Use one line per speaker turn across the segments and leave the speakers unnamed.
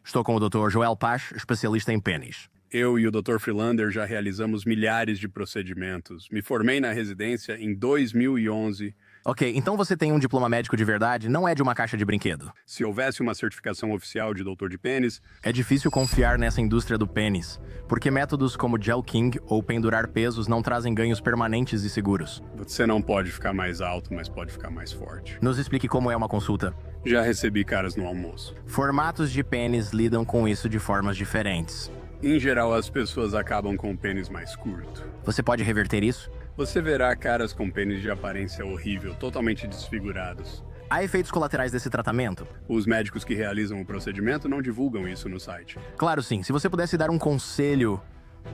Estou com o Dr. Joel Paz, especialista em pênis.
Eu e o Dr. Freelander já realizamos milhares de procedimentos. Me formei na residência em 2011.
Ok, então você tem um diploma médico de verdade, não é de uma caixa de brinquedo.
Se houvesse uma certificação oficial de doutor de pênis,
É difícil confiar nessa indústria do pênis, porque métodos como Gel King ou pendurar pesos não trazem ganhos permanentes e seguros.
você não pode ficar mais alto, mas pode ficar mais forte.
Nos explique como é uma consulta.
Já recebi caras no almoço.
Formatos de pênis lidam com isso de formas diferentes.
Em geral, as pessoas acabam com o pênis mais curto.
Você pode reverter isso?
Você verá caras com pênis de aparência horrível, totalmente desfigurados.
Há efeitos colaterais desse tratamento?
Os médicos que realizam o procedimento não divulgam isso no site.
Claro sim, se você pudesse dar um conselho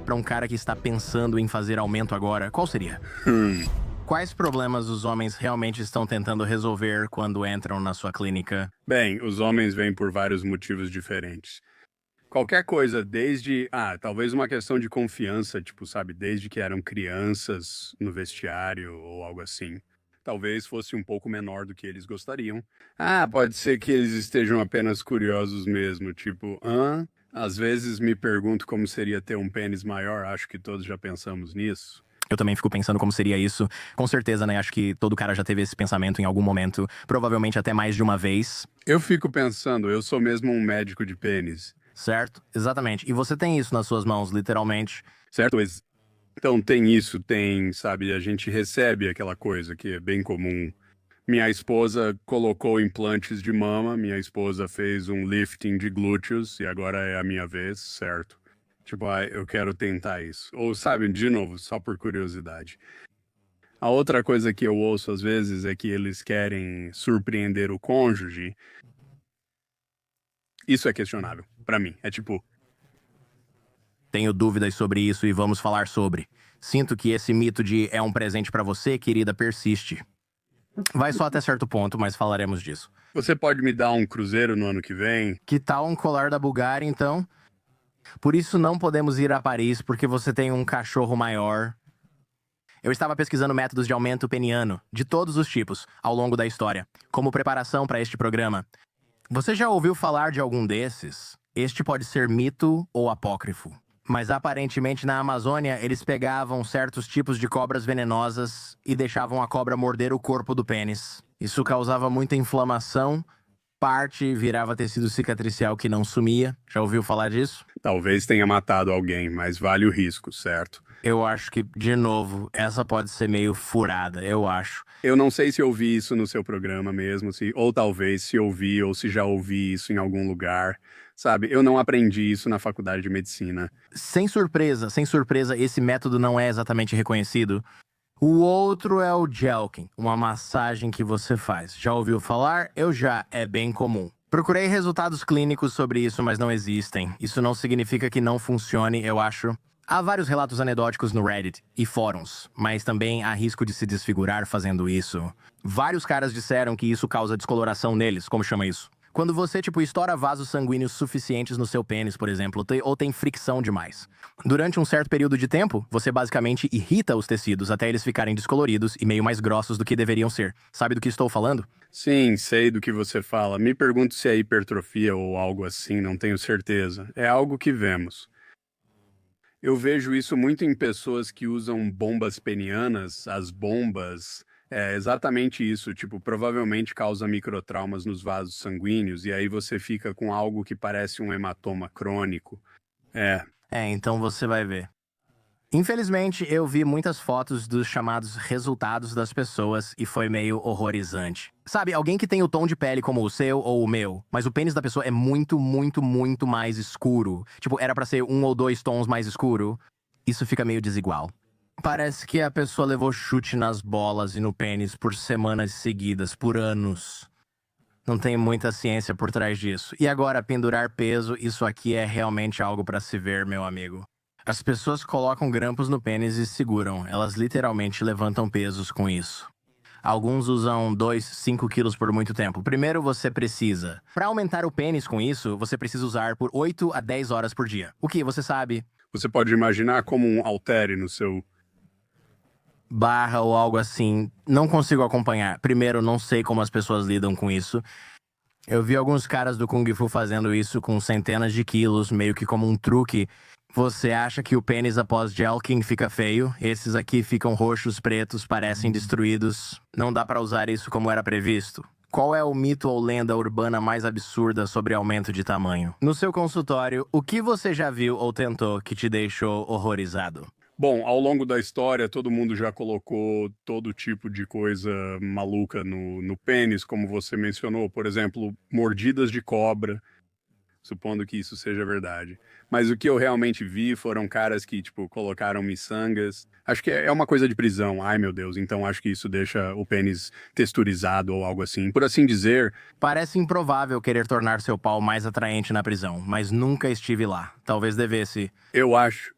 para um cara que está pensando em fazer aumento agora, qual seria? Quais problemas os homens realmente estão tentando resolver quando entram na sua clínica?
Bem, os homens vêm por vários motivos diferentes. Qualquer coisa, desde, talvez uma questão de confiança, tipo, sabe, desde que eram crianças no vestiário ou algo assim. Talvez fosse um pouco menor do que eles gostariam. Pode ser que eles estejam apenas curiosos mesmo, tipo, Às vezes me pergunto como seria ter um pênis maior, acho que todos já pensamos nisso.
Eu também fico pensando como seria isso. Com certeza, né? Acho que todo cara já teve esse pensamento em algum momento, provavelmente até mais de uma vez.
Eu fico pensando, eu sou mesmo um médico de pênis.
Certo? Exatamente. E você tem isso nas suas mãos, literalmente.
Certo? Então tem isso, sabe, a gente recebe aquela coisa que é bem comum. Minha esposa colocou implantes de mama, minha esposa fez um lifting de glúteos e agora é a minha vez, certo? Tipo, eu quero tentar isso. Ou, sabe, de novo, só por curiosidade. A outra coisa que eu ouço às vezes é que eles querem surpreender o cônjuge. Isso é questionável, pra mim. É tipo,
Tenho dúvidas sobre isso e vamos falar sobre. Sinto que esse mito de é um presente pra você, querida, persiste. Vai só até certo ponto, mas falaremos disso.
você pode me dar um cruzeiro no ano que vem?
Que tal um colar da Bulgária, então? Por isso não podemos ir a Paris, porque você tem um cachorro maior. Eu estava pesquisando métodos de aumento peniano, de todos os tipos, ao longo da história, como preparação para este programa. Você já ouviu falar de algum desses? Este pode ser mito ou apócrifo. Mas aparentemente na Amazônia eles pegavam certos tipos de cobras venenosas e deixavam a cobra morder o corpo do pênis. Isso causava muita inflamação, parte virava tecido cicatricial que não sumia. Já ouviu falar disso?
Talvez tenha matado alguém, mas vale o risco, certo?
Eu acho que, de novo, essa pode ser meio furada, eu acho.
Eu não sei se eu vi isso no seu programa mesmo, ou talvez se eu vi ou se já ouvi isso em algum lugar. Sabe, eu não aprendi isso na faculdade de medicina.
Sem surpresa, esse método não é exatamente reconhecido. O outro é o Jelking, uma massagem que você faz. Já ouviu falar? Eu já, é bem comum. Procurei resultados clínicos sobre isso, mas não existem. Isso não significa que não funcione, eu acho. Há vários relatos anedóticos no Reddit e fóruns, mas também há risco de se desfigurar fazendo isso. Vários caras disseram que isso causa descoloração neles, como chama isso? Quando você, estoura vasos sanguíneos suficientes no seu pênis, por exemplo, ou tem fricção demais. Durante um certo período de tempo, você basicamente irrita os tecidos até eles ficarem descoloridos e meio mais grossos do que deveriam ser. Sabe do que estou falando?
Sim, sei do que você fala. Me pergunto se é hipertrofia ou algo assim, não tenho certeza. É algo que vemos. Eu vejo isso muito em pessoas que usam bombas penianas, as bombas. É exatamente isso, tipo, provavelmente causa microtraumas nos vasos sanguíneos e aí você fica com algo que parece um hematoma crônico.
Então você vai ver. Infelizmente, eu vi muitas fotos dos chamados resultados das pessoas e foi meio horrorizante. Sabe, alguém que tem o tom de pele como o seu ou o meu, mas o pênis da pessoa é muito, muito, muito mais escuro. Tipo, era pra ser 1 ou 2 tons mais escuro. Isso fica meio desigual. Parece que a pessoa levou chute nas bolas e no pênis por semanas seguidas, por anos. Não tem muita ciência por trás disso. E agora, pendurar peso, isso aqui é realmente algo pra se ver, meu amigo. As pessoas colocam grampos no pênis e seguram. Elas literalmente levantam pesos com isso. Alguns usam 2, 5 quilos por muito tempo. Primeiro você precisa. Para aumentar o pênis com isso, você precisa usar por 8 a 10 horas por dia. O que você sabe?
Você pode imaginar como um haltere no seu...
Barra ou algo assim. Não consigo acompanhar. Primeiro, não sei como as pessoas lidam com isso. Eu vi alguns caras do Kung Fu fazendo isso com centenas de quilos, meio que como um truque. Você acha que o pênis após Jelking fica feio? Esses aqui ficam roxos, pretos, parecem destruídos. Não dá pra usar isso como era previsto. Qual é o mito ou lenda urbana mais absurda sobre aumento de tamanho? No seu consultório, o que você já viu ou tentou que te deixou horrorizado?
Bom, ao longo da história, todo mundo já colocou todo tipo de coisa maluca no pênis, como você mencionou, por exemplo, mordidas de cobra, supondo que isso seja verdade. Mas o que eu realmente vi foram caras que, tipo, colocaram miçangas. Acho que é uma coisa de prisão, ai meu Deus, então acho que isso deixa o pênis texturizado ou algo assim. Por assim dizer,
Parece improvável querer tornar seu pau mais atraente na prisão, mas nunca estive lá. Talvez devesse.
eu acho.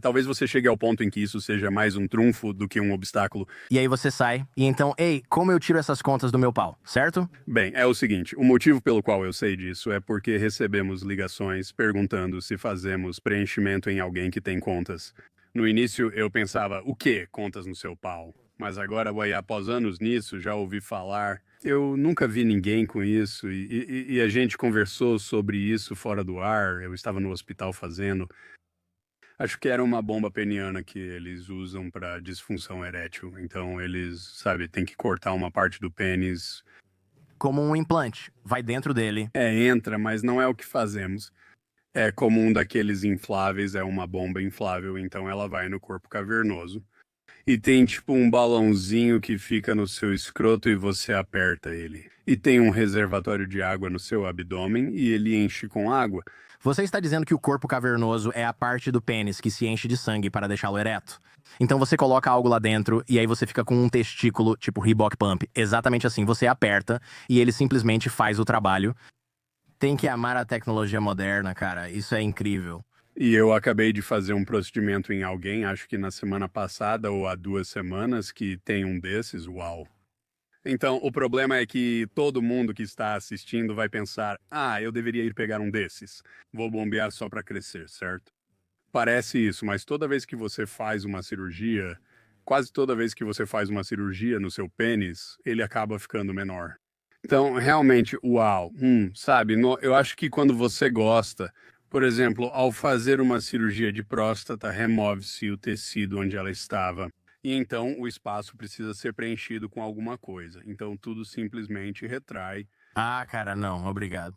Talvez você chegue ao ponto em que isso seja mais um trunfo do que um obstáculo.
E aí você sai, e então, ei, como eu tiro essas contas do meu pau, certo?
Bem, é o seguinte: o motivo pelo qual eu sei disso é porque recebemos ligações perguntando se fazemos preenchimento em alguém que tem contas. No início eu pensava, o quê? Contas no seu pau? Mas agora, ué, após anos nisso, já ouvi falar. Eu nunca vi ninguém com isso e a gente conversou sobre isso fora do ar. Eu estava no hospital fazendo. Acho que era uma bomba peniana que eles usam para disfunção erétil. Então eles, sabe, tem que cortar uma parte do pênis.
Como um implante. Vai dentro dele.
Entra, mas não é o que fazemos. É como um daqueles infláveis, é uma bomba inflável, então ela vai no corpo cavernoso. E tem tipo um balãozinho que fica no seu escroto e você aperta ele. E tem um reservatório de água no seu abdômen e ele enche com água.
Você está dizendo que o corpo cavernoso é a parte do pênis que se enche de sangue para deixá-lo ereto? Então você coloca algo lá dentro e aí você fica com um testículo tipo Reebok Pump. Exatamente assim, você aperta e ele simplesmente faz o trabalho. Tem que amar a tecnologia moderna, cara. Isso é incrível.
E eu acabei de fazer um procedimento em alguém, acho que na semana passada ou há 2 semanas, que tem um desses, uau. Então, o problema é que todo mundo que está assistindo vai pensar: eu deveria ir pegar um desses. Vou bombear só para crescer, certo? Parece isso, mas toda vez que você faz uma cirurgia, quase toda vez que você faz uma cirurgia no seu pênis, ele acaba ficando menor. Então, realmente, uau, sabe? Eu acho que quando você gosta, por exemplo, ao fazer uma cirurgia de próstata, remove-se o tecido onde ela estava. E então o espaço precisa ser preenchido com alguma coisa. Então tudo simplesmente retrai.
Ah, cara, não, obrigado.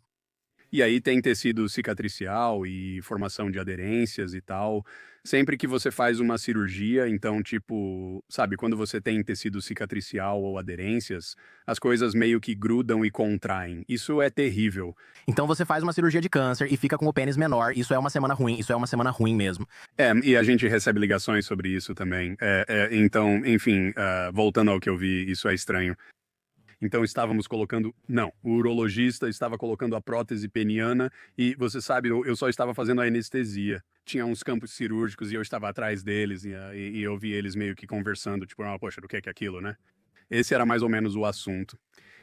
E aí tem tecido cicatricial e formação de aderências e tal. Sempre que você faz uma cirurgia, então, tipo, sabe, quando você tem tecido cicatricial ou aderências, as coisas meio que grudam e contraem. Isso é terrível.
Então você faz uma cirurgia de câncer e fica com o pênis menor. Isso é uma semana ruim, isso é uma semana ruim mesmo.
E a gente recebe ligações sobre isso também. Então, enfim, voltando ao que eu vi, isso é estranho. Então estávamos colocando. Não, o urologista estava colocando a prótese peniana e você sabe, eu só estava fazendo a anestesia. Tinha uns campos cirúrgicos e eu estava atrás deles e eu vi eles meio que conversando, tipo, poxa, do que é aquilo, né? Esse era mais ou menos o assunto.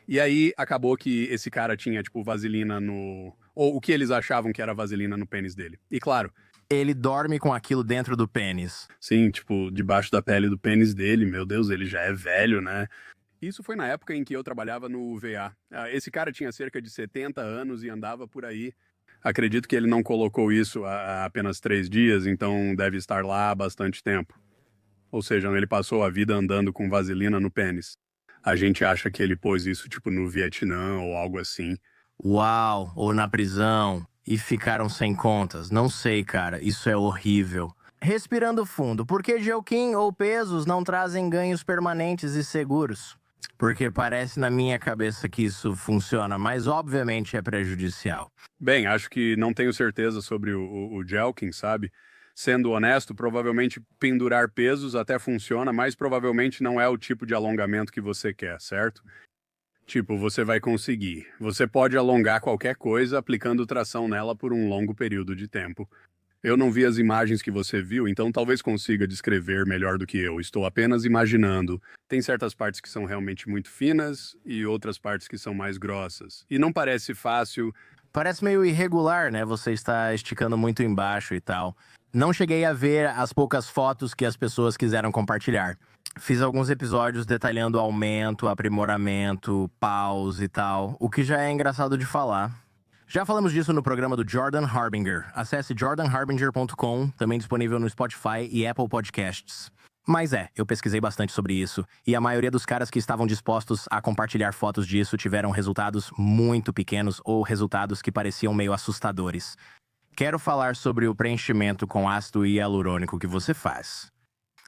E aí acabou que esse cara tinha, tipo, vaselina no. Ou o que eles achavam que era vaselina no pênis dele. E claro,
Ele dorme com aquilo dentro do pênis.
sim, tipo, debaixo da pele do pênis dele, meu Deus, ele já é velho, né? Isso foi na época em que eu trabalhava no VA. Esse cara tinha cerca de 70 anos e andava por aí. Acredito que ele não colocou isso há apenas 3 dias, então deve estar lá há bastante tempo. Ou seja, ele passou a vida andando com vaselina no pênis. A gente acha que ele pôs isso tipo no Vietnã ou algo assim.
Uau, ou na prisão. E ficaram sem contas. Não sei, cara. Isso é horrível. Respirando fundo, por que Jelquim ou pesos não trazem ganhos permanentes e seguros? Porque parece na minha cabeça que isso funciona, mas obviamente é prejudicial.
Bem, acho que não tenho certeza sobre o Jelkin, sabe? Sendo honesto, provavelmente pendurar pesos até funciona, mas provavelmente não é o tipo de alongamento que você quer, certo? Tipo, você vai conseguir. Você pode alongar qualquer coisa aplicando tração nela por um longo período de tempo. Eu não vi as imagens que você viu, então talvez consiga descrever melhor do que eu. Estou apenas imaginando. Tem certas partes que são realmente muito finas e outras partes que são mais grossas. E não parece fácil.
Parece meio irregular, né? Você está esticando muito embaixo e tal. Não cheguei a ver as poucas fotos que as pessoas quiseram compartilhar. Fiz alguns episódios detalhando aumento, aprimoramento, paus e tal, o que já é engraçado de falar. Já falamos disso no programa do Jordan Harbinger. Acesse jordanharbinger.com, também disponível no Spotify e Apple Podcasts. Mas eu pesquisei bastante sobre isso, e a maioria dos caras que estavam dispostos a compartilhar fotos disso tiveram resultados muito pequenos ou resultados que pareciam meio assustadores. Quero falar sobre o preenchimento com ácido hialurônico que você faz.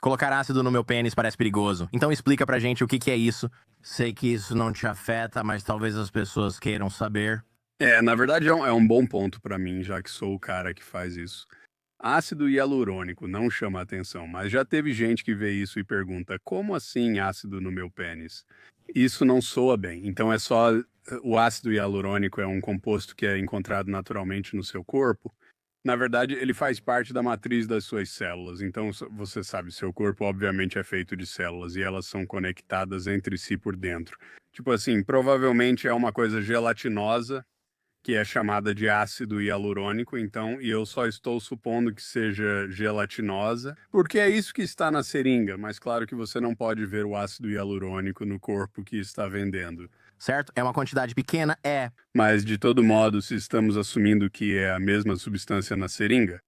Colocar ácido no meu pênis parece perigoso, então explica pra gente o que é isso. Sei que isso não te afeta, mas talvez as pessoas queiram saber.
Na verdade é um bom ponto pra mim, já que sou o cara que faz isso. Ácido hialurônico não chama atenção, mas já teve gente que vê isso e pergunta: como assim ácido no meu pênis? Isso não soa bem. Então é só. O ácido hialurônico é um composto que é encontrado naturalmente no seu corpo. Na verdade, ele faz parte da matriz das suas células. Então, você sabe, seu corpo obviamente é feito de células e elas são conectadas entre si por dentro. Tipo assim, provavelmente é uma coisa gelatinosa que é chamada de ácido hialurônico, então, e eu só estou supondo que seja gelatinosa, porque é isso que está na seringa, mas claro que você não pode ver o ácido hialurônico no corpo que está vendendo.
Certo? É uma quantidade pequena?
Mas, de todo modo, se estamos assumindo que é a mesma substância na seringa,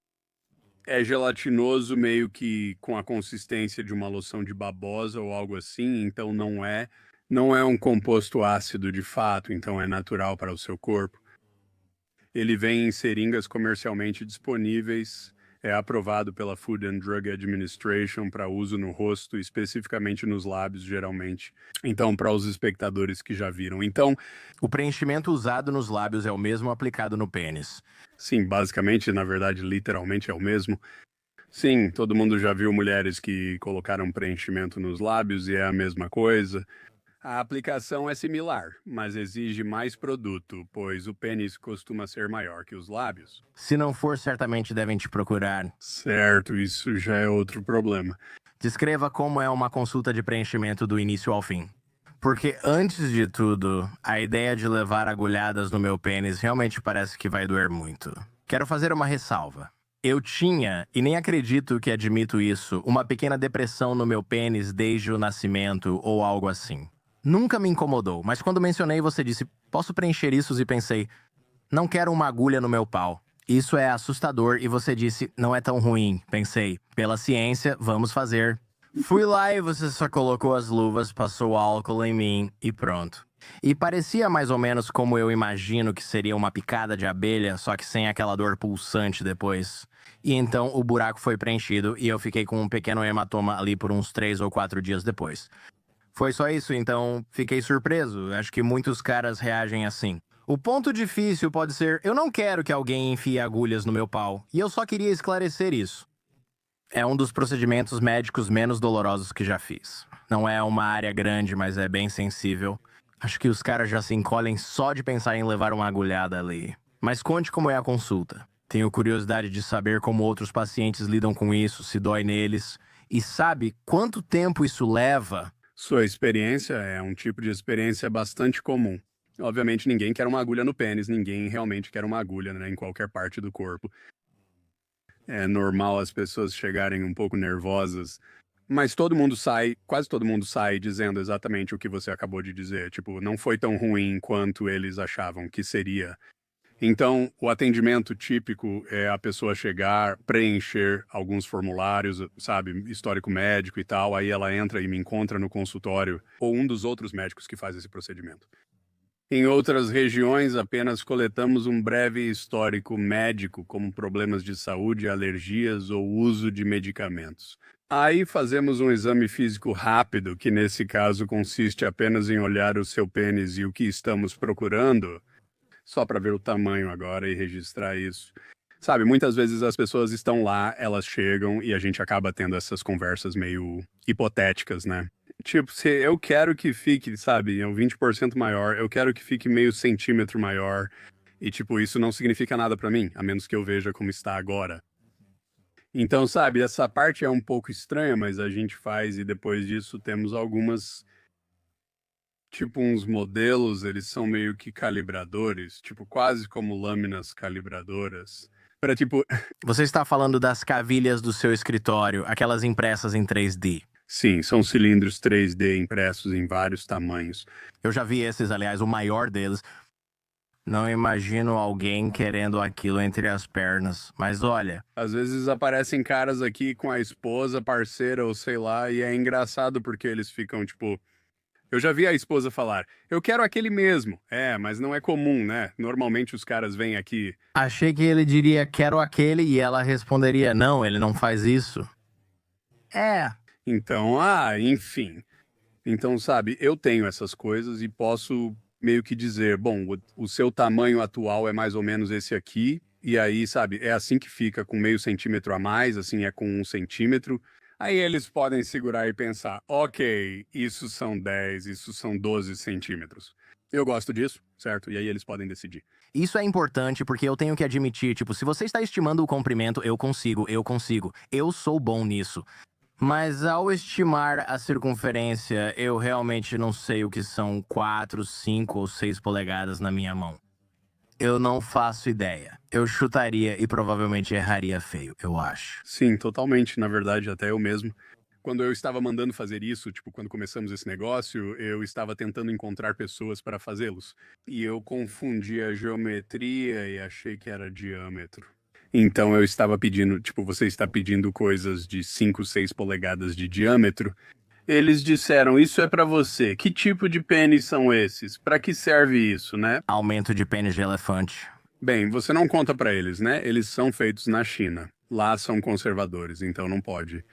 é gelatinoso meio que com a consistência de uma loção de babosa ou algo assim, então não é um composto ácido de fato, então é natural para o seu corpo. Ele vem em seringas comercialmente disponíveis, é aprovado pela Food and Drug Administration para uso no rosto, especificamente nos lábios, geralmente. Então, para os espectadores que já viram. Então,
o preenchimento usado nos lábios é o mesmo aplicado no pênis.
Sim, basicamente, na verdade, literalmente é o mesmo. Sim, todo mundo já viu mulheres que colocaram preenchimento nos lábios e é a mesma coisa. A aplicação é similar, mas exige mais produto, pois o pênis costuma ser maior que os lábios.
Se não for, certamente devem te procurar.
Certo, isso já é outro problema.
Descreva como é uma consulta de preenchimento do início ao fim. Porque, antes de tudo, a ideia de levar agulhadas no meu pênis realmente parece que vai doer muito. Quero fazer uma ressalva. Eu tinha, e nem acredito que admito isso, uma pequena depressão no meu pênis desde o nascimento ou algo assim. Nunca me incomodou, mas quando mencionei você disse, posso preencher isso? E pensei, não quero uma agulha no meu pau. Isso é assustador e você disse, não é tão ruim. Pensei, pela ciência, vamos fazer. Fui lá e você só colocou as luvas, passou álcool em mim e pronto. E parecia mais ou menos como eu imagino que seria uma picada de abelha, só que sem aquela dor pulsante depois. E então o buraco foi preenchido e eu fiquei com um pequeno hematoma ali por uns 3 ou 4 dias depois. Foi só isso, então fiquei surpreso. Acho que muitos caras reagem assim. O ponto difícil pode ser, eu não quero que alguém enfie agulhas no meu pau. E eu só queria esclarecer isso. É um dos procedimentos médicos menos dolorosos que já fiz. Não é uma área grande, mas é bem sensível. Acho que os caras já se encolhem só de pensar em levar uma agulhada ali. Mas conte como é a consulta. Tenho curiosidade de saber como outros pacientes lidam com isso, se dói neles. E sabe quanto tempo isso leva?
Sua experiência é um tipo de experiência bastante comum. Obviamente, ninguém quer uma agulha no pênis, ninguém realmente quer uma agulha, né, em qualquer parte do corpo. É normal as pessoas chegarem um pouco nervosas, mas quase todo mundo sai dizendo exatamente o que você acabou de dizer. Tipo, não foi tão ruim quanto eles achavam que seria. Então, o atendimento típico é a pessoa chegar, preencher alguns formulários, sabe, histórico médico e tal, aí ela entra e me encontra no consultório, ou um dos outros médicos que faz esse procedimento. Em outras regiões, apenas coletamos um breve histórico médico, como problemas de saúde, alergias ou uso de medicamentos. Aí fazemos um exame físico rápido, que nesse caso consiste apenas em olhar o seu pênis e o que estamos procurando, só para ver o tamanho agora e registrar isso. Sabe, muitas vezes as pessoas estão lá, elas chegam e a gente acaba tendo essas conversas meio hipotéticas, né? Tipo, se eu quero que fique, sabe, é um 20% maior, eu quero que fique meio centímetro maior. E, tipo, isso não significa nada pra mim, a menos que eu veja como está agora. Então, sabe, essa parte é um pouco estranha, mas a gente faz e depois disso temos algumas. Tipo, uns modelos, eles são meio que calibradores, tipo, quase como lâminas calibradoras. Tipo.
Você está falando das cavilhas do seu escritório, aquelas impressas em 3D.
Sim, são cilindros 3D impressos em vários tamanhos.
Eu já vi esses, aliás, o maior deles. Não imagino alguém querendo aquilo entre as pernas. Mas olha,
Às vezes aparecem caras aqui com a esposa, parceira ou sei lá, e é engraçado porque eles ficam tipo. Eu já vi a esposa falar, eu quero aquele mesmo. É, mas não é comum, né? Normalmente os caras vêm aqui.
achei que ele diria quero aquele e ela responderia não, ele não faz isso. É,
Então, enfim. Então, sabe, eu tenho essas coisas e posso meio que dizer, bom, o seu tamanho atual é mais ou menos esse aqui, e aí, sabe, é assim que fica com meio centímetro a mais, assim é com 1 centímetro. Aí eles podem segurar e pensar, ok, isso são 10, isso são 12 centímetros. Eu gosto disso, certo? E aí eles podem decidir.
isso é importante porque eu tenho que admitir, tipo, se você está estimando o comprimento, eu consigo, eu sou bom nisso. Mas ao estimar a circunferência, eu realmente não sei o que são 4, 5 ou 6 polegadas na minha mão. Eu não faço ideia. Eu chutaria e provavelmente erraria feio, eu acho.
Sim, totalmente, na verdade, até eu mesmo. Quando eu estava mandando fazer isso, tipo, quando começamos esse negócio, eu estava tentando encontrar pessoas para fazê-los. E eu confundi a geometria e achei que era diâmetro. Então eu estava pedindo, tipo, você está pedindo coisas de 5, 6 polegadas de diâmetro. Eles disseram, isso é para você. Que tipo de pênis são esses? Para que serve isso, né?
Aumento de pênis de elefante.
Bem, você não conta para eles, né? Eles são feitos na China. Lá são conservadores, então não pode.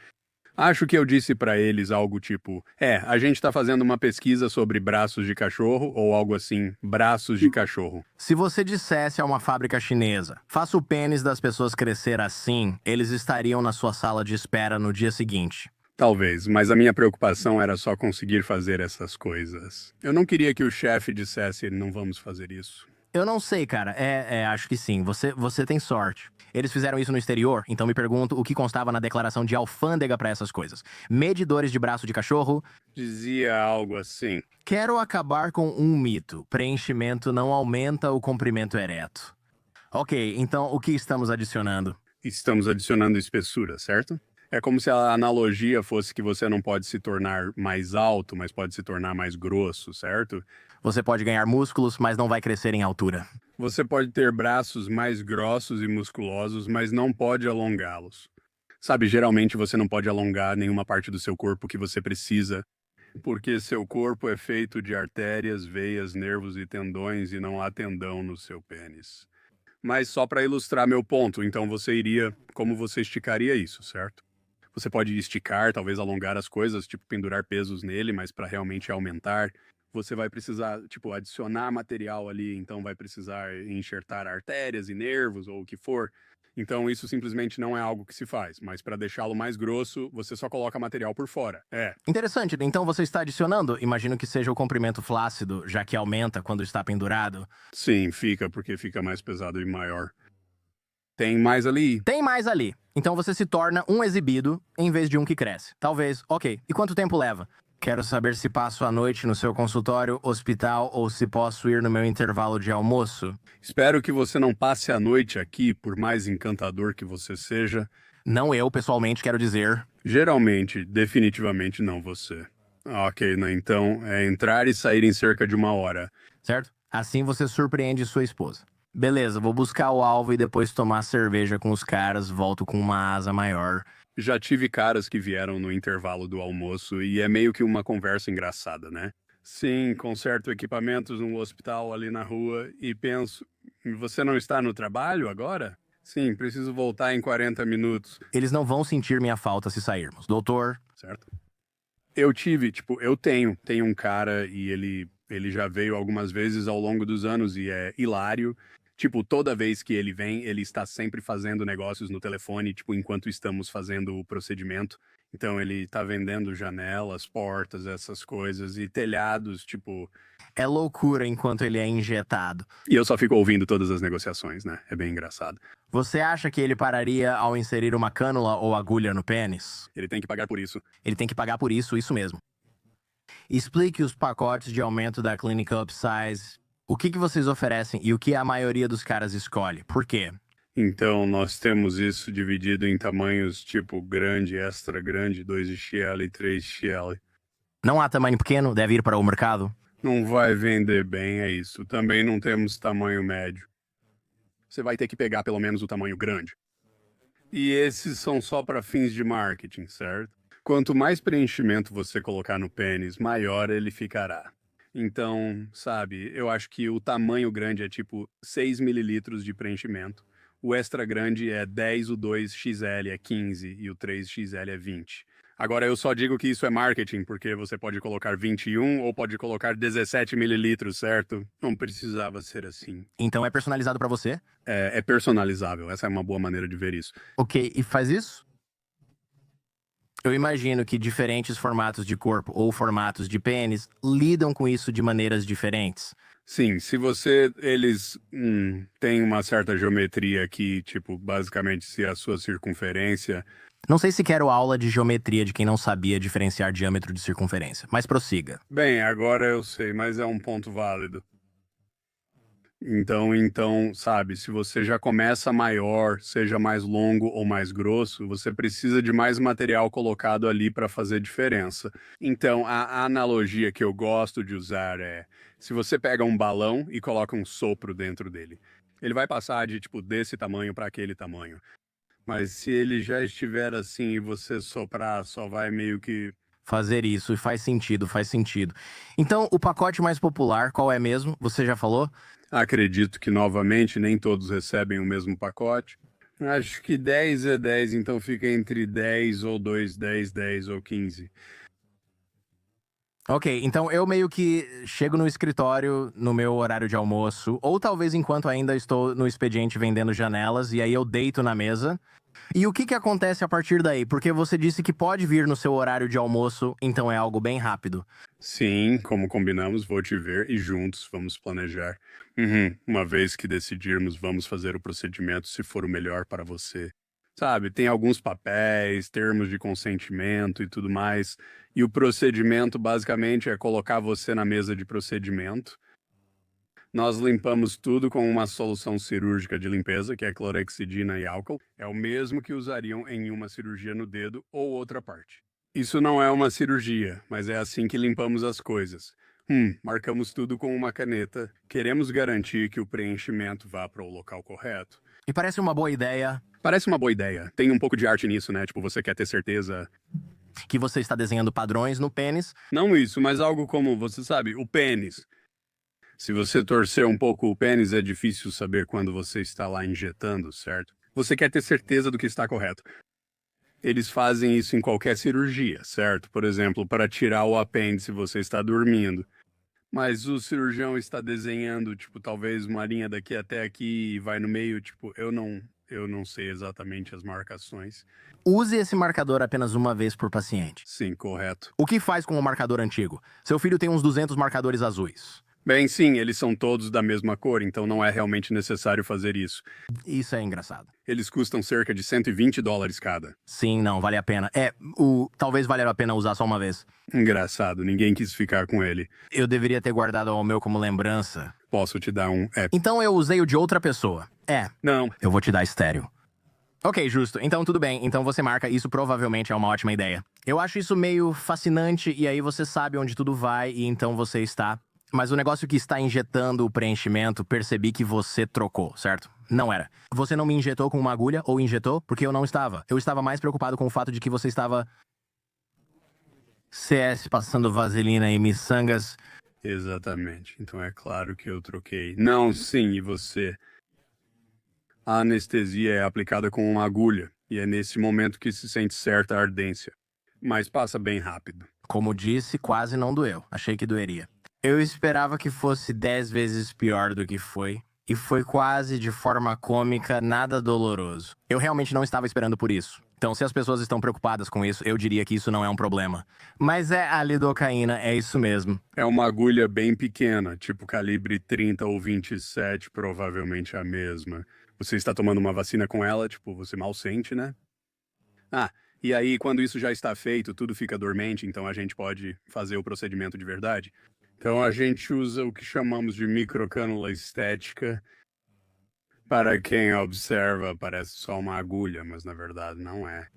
Acho que eu disse pra eles algo tipo: a gente tá fazendo uma pesquisa sobre braços de cachorro, ou algo assim, braços de cachorro.
Se você dissesse a uma fábrica chinesa, faça o pênis das pessoas crescer assim, eles estariam na sua sala de espera no dia seguinte.
Talvez, mas a minha preocupação era só conseguir fazer essas coisas. Eu não queria que o chefe dissesse: não vamos fazer isso.
Eu não sei, cara. Acho que sim. Você tem sorte. Eles fizeram isso no exterior, então me pergunto o que constava na declaração de alfândega pra essas coisas. Medidores de braço de cachorro.
Dizia algo assim.
Quero acabar com um mito. Preenchimento não aumenta o comprimento ereto. Ok, então o que estamos adicionando?
Estamos adicionando espessura, certo? É como se a analogia fosse que você não pode se tornar mais alto, mas pode se tornar mais grosso, certo?
Você pode ganhar músculos, mas não vai crescer em altura.
Você pode ter braços mais grossos e musculosos, mas não pode alongá-los. Sabe, geralmente você não pode alongar nenhuma parte do seu corpo que você precisa, porque seu corpo é feito de artérias, veias, nervos e tendões e não há tendão no seu pênis. Mas só para ilustrar meu ponto, então como você esticaria isso, certo? Você pode esticar, talvez alongar as coisas, tipo pendurar pesos nele, mas para realmente aumentar, você vai precisar, tipo, adicionar material ali, então vai precisar enxertar artérias e nervos ou o que for. Então isso simplesmente não é algo que se faz, mas para deixá-lo mais grosso, você só coloca material por fora.
Interessante, então você está adicionando? Imagino que seja o comprimento flácido, já que aumenta quando está pendurado.
Sim, fica, porque fica mais pesado e maior. Tem mais ali.
Tem mais ali. Então você se torna um exibido em vez de um que cresce. Talvez. Ok. E quanto tempo leva? Quero saber se passo a noite no seu consultório, hospital ou se posso ir no meu intervalo de almoço.
Espero que você não passe a noite aqui, por mais encantador que você seja.
Não eu, pessoalmente, quero dizer.
Geralmente, definitivamente não você. Ok, né? Então é entrar e sair em cerca de 1 hora.
Certo? Assim você surpreende sua esposa. Beleza, vou buscar o alvo e depois tomar cerveja com os caras, volto com uma asa maior.
Já tive caras que vieram no intervalo do almoço e é meio que uma conversa engraçada, né? Sim, conserto equipamentos no hospital ali na rua e penso: você não está no trabalho agora? Sim, preciso voltar em 40 minutos.
Eles não vão sentir minha falta se sairmos. Doutor,
Certo? Eu tenho um cara e ele já veio algumas vezes ao longo dos anos e é hilário. Tipo, toda vez que ele vem, ele está sempre fazendo negócios no telefone, tipo, enquanto estamos fazendo o procedimento. Então ele tá vendendo janelas, portas, essas coisas e telhados, tipo,
é loucura enquanto ele é injetado.
e eu só fico ouvindo todas as negociações, né? É bem engraçado.
Você acha que ele pararia ao inserir uma cânula ou agulha no pênis?
Ele tem que pagar por isso.
Ele tem que pagar por isso mesmo. Explique os pacotes de aumento da clínica Upsize. O que vocês oferecem e o que a maioria dos caras escolhe? Por quê?
Então, nós temos isso dividido em tamanhos tipo grande, extra grande, 2XL e 3XL.
Não há tamanho pequeno, deve ir para o mercado.
Não vai vender bem, é isso. Também não temos tamanho médio. Você vai ter que pegar pelo menos o tamanho grande. E esses são só para fins de marketing, certo? Quanto mais preenchimento você colocar no pênis, maior ele ficará. Então, sabe, eu acho que o tamanho grande é tipo 6 mililitros de preenchimento. O extra grande é 10, o 2XL é 15 e o 3XL é 20. Agora, eu só digo que isso é marketing, porque você pode colocar 21 ou pode colocar 17 mililitros, certo? Não precisava ser assim.
Então é personalizado para você?
É personalizável, essa é uma boa maneira de ver isso.
Ok, e faz isso? Eu imagino que diferentes formatos de corpo ou formatos de pênis lidam com isso de maneiras diferentes.
Sim, se eles têm uma certa geometria aqui, tipo, basicamente se a sua circunferência.
Não sei se quero aula de geometria de quem não sabia diferenciar diâmetro de circunferência, mas prossiga.
Bem, agora eu sei, mas é um ponto válido. Então, sabe, se você já começa maior, seja mais longo ou mais grosso, você precisa de mais material colocado ali para fazer diferença. Então, a analogia que eu gosto de usar é: se você pega um balão e coloca um sopro dentro dele, ele vai passar de tipo desse tamanho para aquele tamanho. Mas se ele já estiver assim e você soprar, só vai meio que.
Fazer isso, e faz sentido, faz sentido. Então, o pacote mais popular, qual é mesmo? Você já falou?
Acredito que, novamente, nem todos recebem o mesmo pacote. Acho que 10 é 10, então fica entre 10 ou 2, 10, 10 ou 15.
Ok, então eu meio que chego no escritório no meu horário de almoço, ou talvez enquanto ainda estou no expediente vendendo janelas, e aí eu deito na mesa. E o que que acontece a partir daí? Porque você disse que pode vir no seu horário de almoço, então é algo bem rápido.
Sim, como combinamos, vou te ver e juntos vamos planejar. Uma vez que decidirmos, vamos fazer o procedimento se for o melhor para você. Sabe, tem alguns papéis, termos de consentimento e tudo mais. E o procedimento basicamente é colocar você na mesa de procedimento. Nós limpamos tudo com uma solução cirúrgica de limpeza, que é clorexidina e álcool. É o mesmo que usariam em uma cirurgia no dedo ou outra parte. Isso não é uma cirurgia, mas é assim que limpamos as coisas. Marcamos tudo com uma caneta. Queremos garantir que o preenchimento vá para o local correto.
E parece uma boa ideia
Parece uma boa ideia. Tem um pouco de arte nisso, né? Tipo, você quer ter certeza.
que você está desenhando padrões no pênis.
Não isso, mas algo como, você sabe, o pênis. Se você torcer um pouco o pênis, é difícil saber quando você está lá injetando, certo? Você quer ter certeza do que está correto. Eles fazem isso em qualquer cirurgia, certo? Por exemplo, para tirar o apêndice, você está dormindo. Mas o cirurgião está desenhando, tipo, talvez uma linha daqui até aqui e vai no meio, tipo, eu não sei exatamente as marcações.
Use esse marcador apenas uma vez por paciente.
Sim, correto.
O que faz com o marcador antigo? Seu filho tem uns 200 marcadores azuis.
Bem, sim, eles são todos da mesma cor, então não é realmente necessário fazer isso.
Isso é engraçado.
Eles custam cerca de $120 cada.
Sim, não, vale a pena. Talvez valha a pena usar só uma vez.
Engraçado, ninguém quis ficar com ele.
Eu deveria ter guardado o meu como lembrança.
Posso te dar um app?
Então eu usei o de outra pessoa.
Não,
Eu vou te dar estéreo. Ok, justo. Então tudo bem. Então você marca. Isso provavelmente é uma ótima ideia. Eu acho isso meio fascinante e aí você sabe onde tudo vai e então você está. Mas o negócio que está injetando o preenchimento, percebi que você trocou, certo? Não era. Você não me injetou com uma agulha ou injetou? Porque eu não estava. Eu estava mais preocupado com o fato de que você estava... CS passando vaselina em miçangas.
exatamente. Então é claro que eu troquei. Não, sim, e você? A anestesia é aplicada com uma agulha, e é nesse momento que se sente certa ardência. Mas passa bem rápido.
Como disse, quase não doeu. Achei que doeria. Eu esperava que fosse 10 vezes pior do que foi. E foi quase de forma cômica, nada doloroso. Eu realmente não estava esperando por isso. Então, se as pessoas estão preocupadas com isso, eu diria que isso não é um problema. Mas é a lidocaína, é isso mesmo.
É uma agulha bem pequena, tipo calibre 30 ou 27, provavelmente a mesma. Você está tomando uma vacina com ela, tipo, você mal sente, né? E aí, quando isso já está feito, tudo fica dormente, então a gente pode fazer o procedimento de verdade. Então a gente usa o que chamamos de microcânula estética. Para quem observa, parece só uma agulha, mas na verdade não é.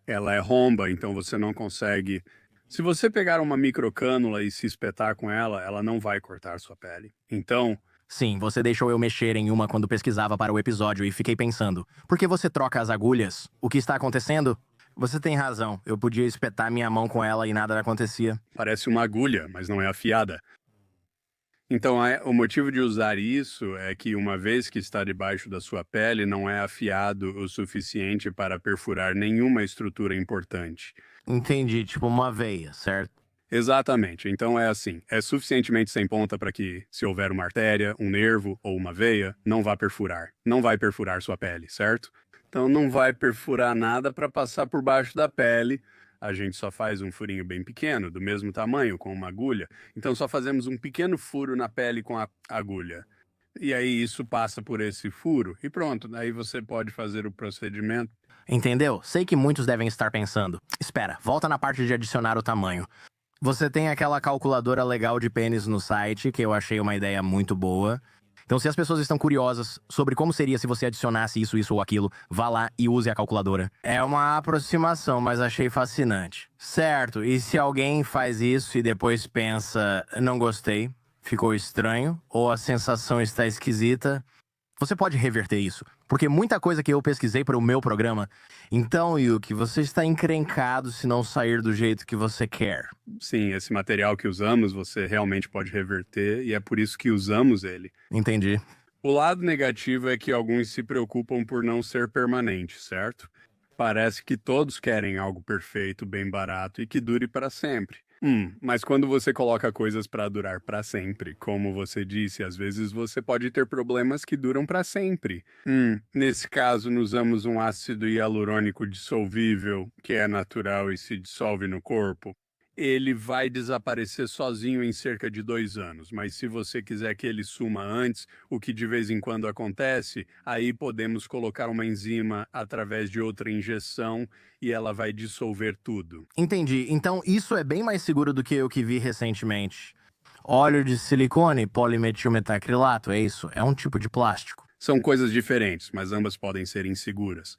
Ela é romba, então você não consegue. Se você pegar uma microcânula e se espetar com ela, ela não vai cortar sua pele. Então,
Sim, você deixou eu mexer em uma quando pesquisava para o episódio e fiquei pensando, por que você troca as agulhas? O que está acontecendo? Você tem razão, eu podia espetar minha mão com ela e nada acontecia.
parece uma agulha, mas não é afiada. Então, o motivo de usar isso é que, uma vez que está debaixo da sua pele, não é afiado o suficiente para perfurar nenhuma estrutura importante.
Entendi, tipo uma veia, certo?
Exatamente. Então é assim, é suficientemente sem ponta para que, se houver uma artéria, um nervo ou uma veia, não vá perfurar. Não vai perfurar sua pele, certo? Então não vai perfurar nada para passar por baixo da pele. A gente só faz um furinho bem pequeno, do mesmo tamanho, com uma agulha. Então só fazemos um pequeno furo na pele com a agulha. E aí isso passa por esse furo e pronto. Daí você pode fazer o procedimento.
Entendeu? Sei que muitos devem estar pensando. Espera, volta na parte de adicionar o tamanho. Você tem aquela calculadora legal de pênis no site, que eu achei uma ideia muito boa. Então, se as pessoas estão curiosas sobre como seria se você adicionasse isso ou aquilo, vá lá e use a calculadora. É uma aproximação, mas achei fascinante. Certo, e se alguém faz isso e depois pensa, não gostei, ficou estranho, ou a sensação está esquisita, você pode reverter isso, porque muita coisa que eu pesquisei para o meu programa. Então, Yuki, você está encrencado se não sair do jeito que você quer.
Sim, esse material que usamos você realmente pode reverter e é por isso que usamos ele.
Entendi.
O lado negativo é que alguns se preocupam por não ser permanente, certo? Parece que todos querem algo perfeito, bem barato e que dure para sempre. Mas quando você coloca coisas para durar para sempre, como você disse, às vezes você pode ter problemas que duram para sempre. Nesse caso, usamos um ácido hialurônico dissolvível, que é natural e se dissolve no corpo. Ele vai desaparecer sozinho em cerca de 2 anos, mas se você quiser que ele suma antes, o que de vez em quando acontece, aí podemos colocar uma enzima através de outra injeção e ela vai dissolver tudo.
Entendi. Então, isso é bem mais seguro do que o que vi recentemente. Óleo de silicone, polimetilmetacrilato, é isso? É um tipo de plástico.
São coisas diferentes, mas ambas podem ser inseguras.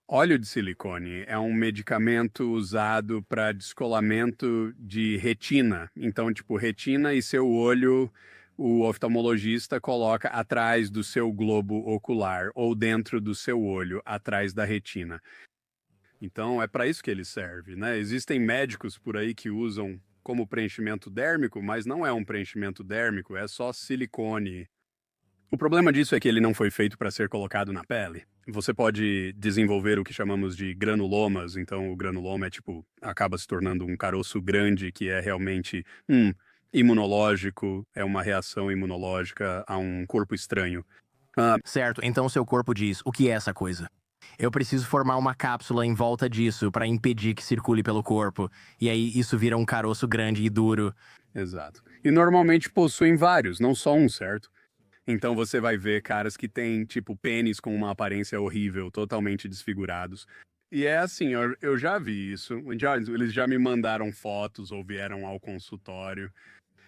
Óleo de silicone é um medicamento usado para descolamento de retina. Então, tipo, retina e seu olho, o oftalmologista coloca atrás do seu globo ocular ou dentro do seu olho, atrás da retina. Então, é para isso que ele serve, né? Existem médicos por aí que usam como preenchimento dérmico, mas não é um preenchimento dérmico, é só silicone. O problema disso é que ele não foi feito para ser colocado na pele. Você pode desenvolver o que chamamos de granulomas, então o granuloma é tipo, acaba se tornando um caroço grande que é realmente imunológico, é uma reação imunológica a um corpo estranho.
Certo, então seu corpo diz: o que é essa coisa? Eu preciso formar uma cápsula em volta disso para impedir que circule pelo corpo. E aí isso vira um caroço grande e duro.
Exato. E normalmente possuem vários, não só um, certo? Então você vai ver caras que têm, tipo, pênis com uma aparência horrível, totalmente desfigurados. E é assim, eu já vi isso. Eles já me mandaram fotos ou vieram ao consultório.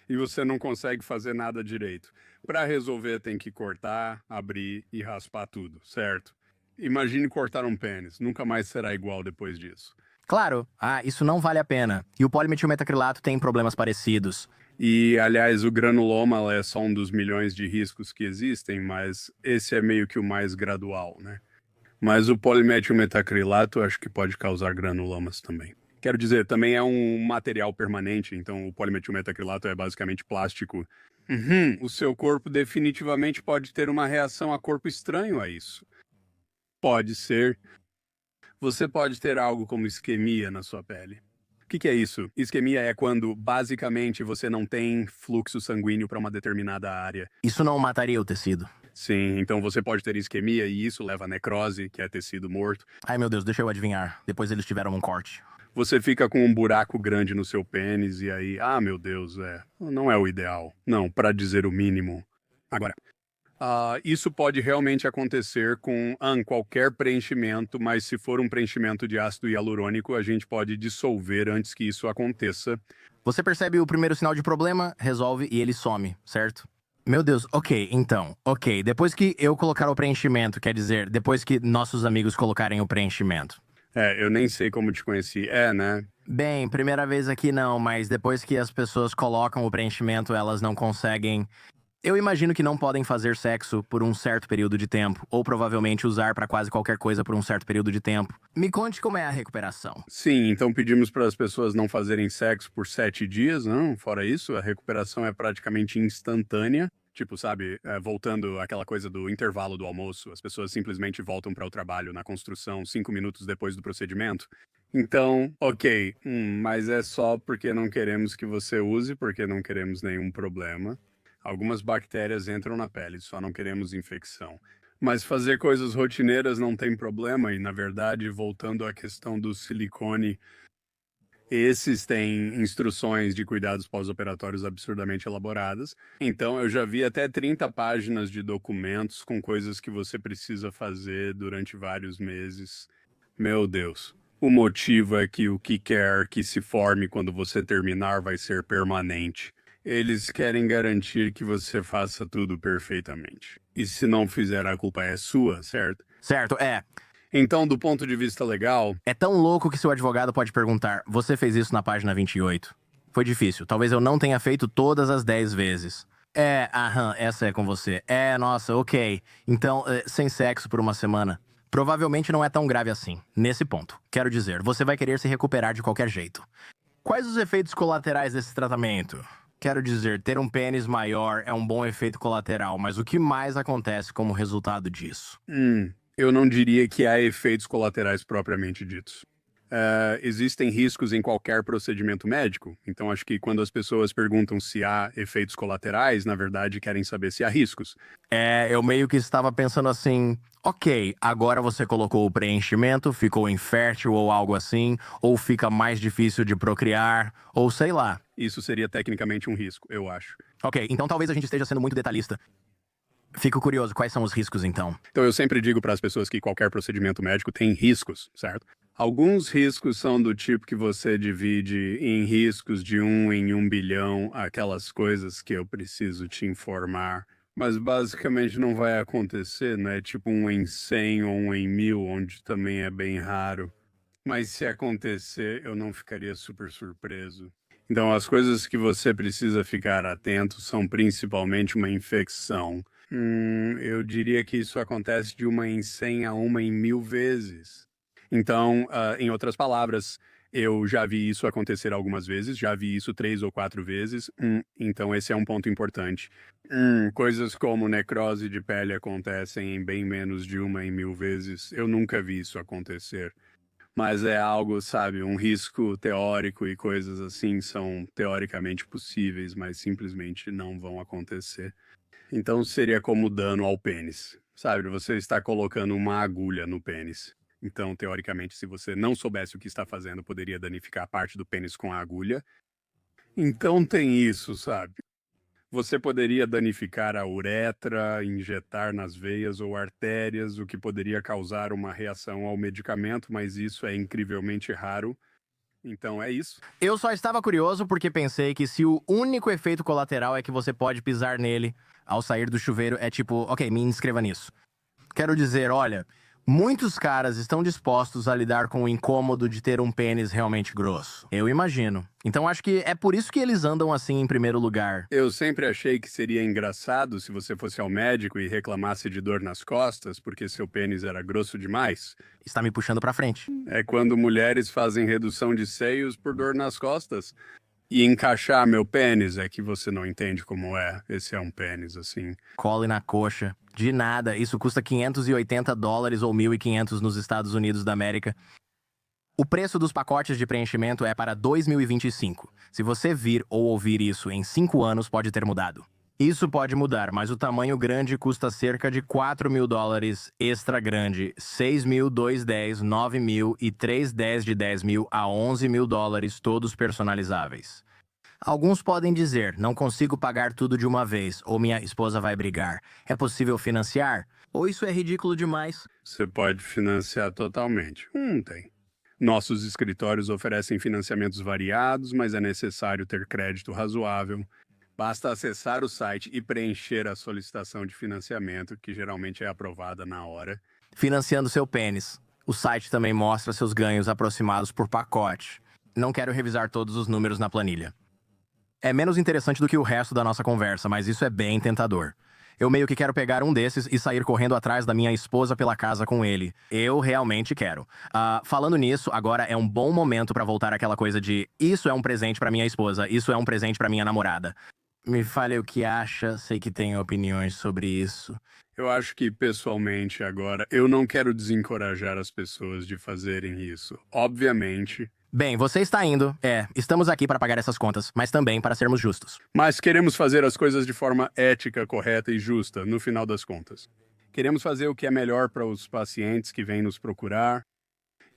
E você não consegue fazer nada direito. Para resolver, tem que cortar, abrir e raspar tudo, certo? Imagine cortar um pênis. Nunca mais será igual depois disso.
Claro, isso não vale a pena. E o polimetilmetacrilato tem problemas parecidos.
E, aliás, o granuloma é só um dos milhões de riscos que existem, mas esse é meio que o mais gradual, né? Mas o polimetilmetacrilato acho que pode causar granulomas também. Quero dizer, também é um material permanente, então o polimetilmetacrilato é basicamente plástico. O seu corpo definitivamente pode ter uma reação a corpo estranho a isso. Pode ser. Você pode ter algo como isquemia na sua pele. O que é isso? Isquemia é quando, basicamente, você não tem fluxo sanguíneo para uma determinada área.
Isso não mataria o tecido.
Sim, então você pode ter isquemia e isso leva a necrose, que é tecido morto.
Ai meu Deus, deixa eu adivinhar. Depois eles tiveram um corte.
Você fica com um buraco grande no seu pênis e aí, meu Deus, não é o ideal. Não, para dizer o mínimo. Agora, isso pode realmente acontecer com qualquer preenchimento, mas se for um preenchimento de ácido hialurônico, a gente pode dissolver antes que isso aconteça.
Você percebe o primeiro sinal de problema, resolve e ele some, certo? Meu Deus, ok, então, ok. Depois que eu colocar o preenchimento, quer dizer, depois que nossos amigos colocarem o preenchimento.
É, eu nem sei como te conheci. É, né?
Bem, primeira vez aqui não, mas depois que as pessoas colocam o preenchimento, elas não conseguem. Eu imagino que não podem fazer sexo por um certo período de tempo, ou provavelmente usar pra quase qualquer coisa por um certo período de tempo. Me conte como é a recuperação.
Sim, então pedimos para as pessoas não fazerem sexo por 7 dias, não? Fora isso, a recuperação é praticamente instantânea. Tipo, sabe, voltando àquela coisa do intervalo do almoço, as pessoas simplesmente voltam para o trabalho na construção 5 minutos depois do procedimento. Então, ok, mas é só porque não queremos que você use, porque não queremos nenhum problema. Algumas bactérias entram na pele, só não queremos infecção. Mas fazer coisas rotineiras não tem problema, e na verdade, voltando à questão do silicone, esses têm instruções de cuidados pós-operatórios absurdamente elaboradas. Então, eu já vi até 30 páginas de documentos com coisas que você precisa fazer durante vários meses. Meu Deus. O motivo é que o que quer que se forme quando você terminar vai ser permanente. Eles querem garantir que você faça tudo perfeitamente. E se não fizer, a culpa é sua, certo?
Certo, é.
Então, do ponto de vista legal,
É tão louco que seu advogado pode perguntar: você fez isso na página 28? Foi difícil, talvez eu não tenha feito todas as 10 vezes. É, aham, essa é com você. É, nossa, ok. Então, sem sexo por uma semana. Provavelmente não é tão grave assim, nesse ponto. Quero dizer, você vai querer se recuperar de qualquer jeito. Quais os efeitos colaterais desse tratamento? Quero dizer, ter um pênis maior é um bom efeito colateral, mas o que mais acontece como resultado disso?
eu não diria que há efeitos colaterais propriamente ditos. Existem riscos em qualquer procedimento médico, então acho que quando as pessoas perguntam se há efeitos colaterais, na verdade querem saber se há riscos.
É, eu meio que estava pensando assim, ok, agora você colocou o preenchimento, ficou infértil ou algo assim, ou fica mais difícil de procriar, ou sei lá.
Isso seria tecnicamente um risco, eu acho.
Ok, então talvez a gente esteja sendo muito detalhista. Fico curioso, quais são os riscos então?
Então eu sempre digo para as pessoas que qualquer procedimento médico tem riscos, certo? Alguns riscos são do tipo que você divide em riscos de 1 em 1 bilhão, aquelas coisas que eu preciso te informar. Mas basicamente não vai acontecer, né? Tipo 1 em 100 ou 1 em 1000, onde também é bem raro. Mas se acontecer, eu não ficaria super surpreso. Então, as coisas que você precisa ficar atento são principalmente uma infecção. Eu diria que isso acontece de 1 em 100 a 1 em 1000 vezes. Então, em outras palavras, eu já vi isso acontecer algumas vezes, já vi isso 3 ou 4 vezes. Então, esse é um ponto importante. Coisas como necrose de pele acontecem em bem menos de 1 em 1000 vezes. Eu nunca vi isso acontecer. Mas é algo, sabe, um risco teórico e coisas assim são teoricamente possíveis, mas simplesmente não vão acontecer. Então seria como dano ao pênis, sabe? Você está colocando uma agulha no pênis. Então, teoricamente, se você não soubesse o que está fazendo, poderia danificar parte do pênis com a agulha. Então tem isso, sabe? Você poderia danificar a uretra, injetar nas veias ou artérias, o que poderia causar uma reação ao medicamento, mas isso é incrivelmente raro. Então é isso.
Eu só estava curioso porque pensei que se o único efeito colateral é que você pode pisar nele ao sair do chuveiro, é tipo, ok, me inscreva nisso. Quero dizer, olha, muitos caras estão dispostos a lidar com o incômodo de ter um pênis realmente grosso. Eu imagino. Então acho que é por isso que eles andam assim em primeiro lugar.
Eu sempre achei que seria engraçado se você fosse ao médico e reclamasse de dor nas costas porque seu pênis era grosso demais.
Está me puxando pra frente.
É quando mulheres fazem redução de seios por dor nas costas. E encaixar meu pênis é que você não entende como é. Esse é um pênis, assim.
Cole na coxa. De nada, isso custa $580 ou 1.500 nos Estados Unidos da América. O preço dos pacotes de preenchimento é para 2025. Se você vir ou ouvir isso em 5 anos, pode ter mudado. Isso pode mudar, mas o tamanho grande custa cerca de $4.000, extra grande, 6.000, 210, 9.000 e 310 de 10.000 a $11.000, todos personalizáveis. Alguns podem dizer, não consigo pagar tudo de uma vez, ou minha esposa vai brigar. É possível financiar? Ou isso é ridículo demais?
Você pode financiar totalmente. Tem. Nossos escritórios oferecem financiamentos variados, mas é necessário ter crédito razoável. Basta acessar o site e preencher a solicitação de financiamento, que geralmente é aprovada na hora.
Financiando seu pênis. O site também mostra seus ganhos aproximados por pacote. Não quero revisar todos os números na planilha. É menos interessante do que o resto da nossa conversa, mas isso é bem tentador. Eu meio que quero pegar um desses e sair correndo atrás da minha esposa pela casa com ele. Eu realmente quero. Falando nisso, agora é um bom momento pra voltar àquela coisa de isso é um presente pra minha esposa, isso é um presente pra minha namorada. Me fale o que acha, sei que tem opiniões sobre isso.
Eu acho que, pessoalmente, agora, eu não quero desencorajar as pessoas de fazerem isso. Obviamente.
Bem, você está indo. Estamos aqui para pagar essas contas, mas também para sermos justos.
Mas queremos fazer as coisas de forma ética, correta e justa, no final das contas. Queremos fazer o que é melhor para os pacientes que vêm nos procurar.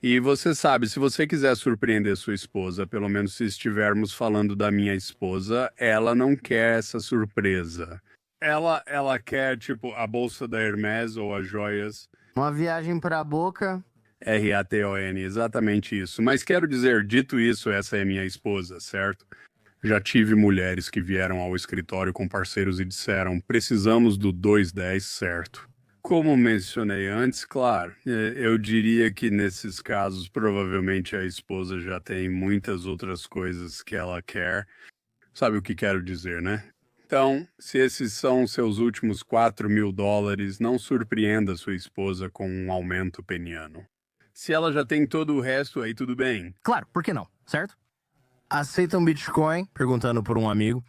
E você sabe, se você quiser surpreender sua esposa, pelo menos se estivermos falando da minha esposa, ela não quer essa surpresa. Ela quer, tipo, a bolsa da Hermès ou as joias.
Uma viagem para a boca.
RATON, exatamente isso. Mas quero dizer, dito isso, essa é minha esposa, certo? Já tive mulheres que vieram ao escritório com parceiros e disseram, precisamos do 210, certo? Como mencionei antes, claro, eu diria que nesses casos provavelmente a esposa já tem muitas outras coisas que ela quer. Sabe o que quero dizer, né? Então, se esses são seus últimos $4.000, não surpreenda sua esposa com um aumento peniano. Se ela já tem todo o resto, aí tudo bem.
Claro, por que não, certo? Aceitam Bitcoin? Perguntando por um amigo.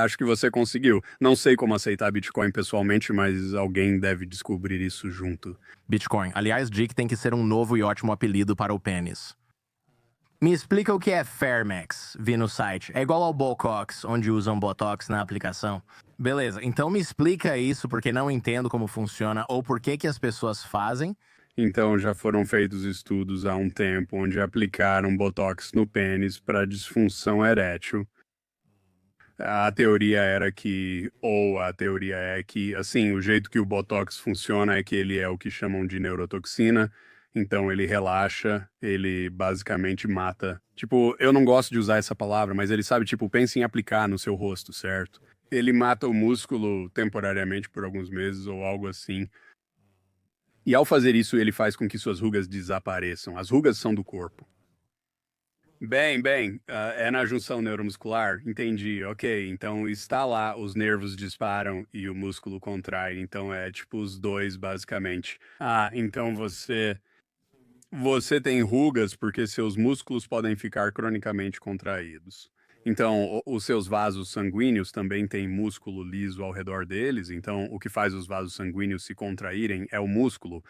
Acho que você conseguiu. Não sei como aceitar Bitcoin pessoalmente, mas alguém deve descobrir isso junto.
Bitcoin. Aliás, Dick tem que ser um novo e ótimo apelido para o pênis. Me explica o que é Fairmax, vi no site. É igual ao Botox, onde usam Botox na aplicação. Beleza, então me explica isso porque não entendo como funciona ou por que as pessoas fazem.
Então, já foram feitos estudos há um tempo onde aplicaram Botox no pênis para disfunção erétil. A teoria era que, ou a teoria é que, assim, o jeito que o Botox funciona é que ele é o que chamam de neurotoxina. Então ele relaxa, ele basicamente mata. Tipo, eu não gosto de usar essa palavra, mas ele sabe, tipo, pense em aplicar no seu rosto, certo? Ele mata o músculo temporariamente por alguns meses ou algo assim. E ao fazer isso, ele faz com que suas rugas desapareçam. As rugas são do corpo. Bem, é na junção neuromuscular? Entendi, ok. Então está lá, os nervos disparam e o músculo contrai. Então é tipo os dois, basicamente. Então Você tem rugas porque seus músculos podem ficar cronicamente contraídos. Então, os seus vasos sanguíneos também têm músculo liso ao redor deles. Então, o que faz os vasos sanguíneos se contraírem é o músculo.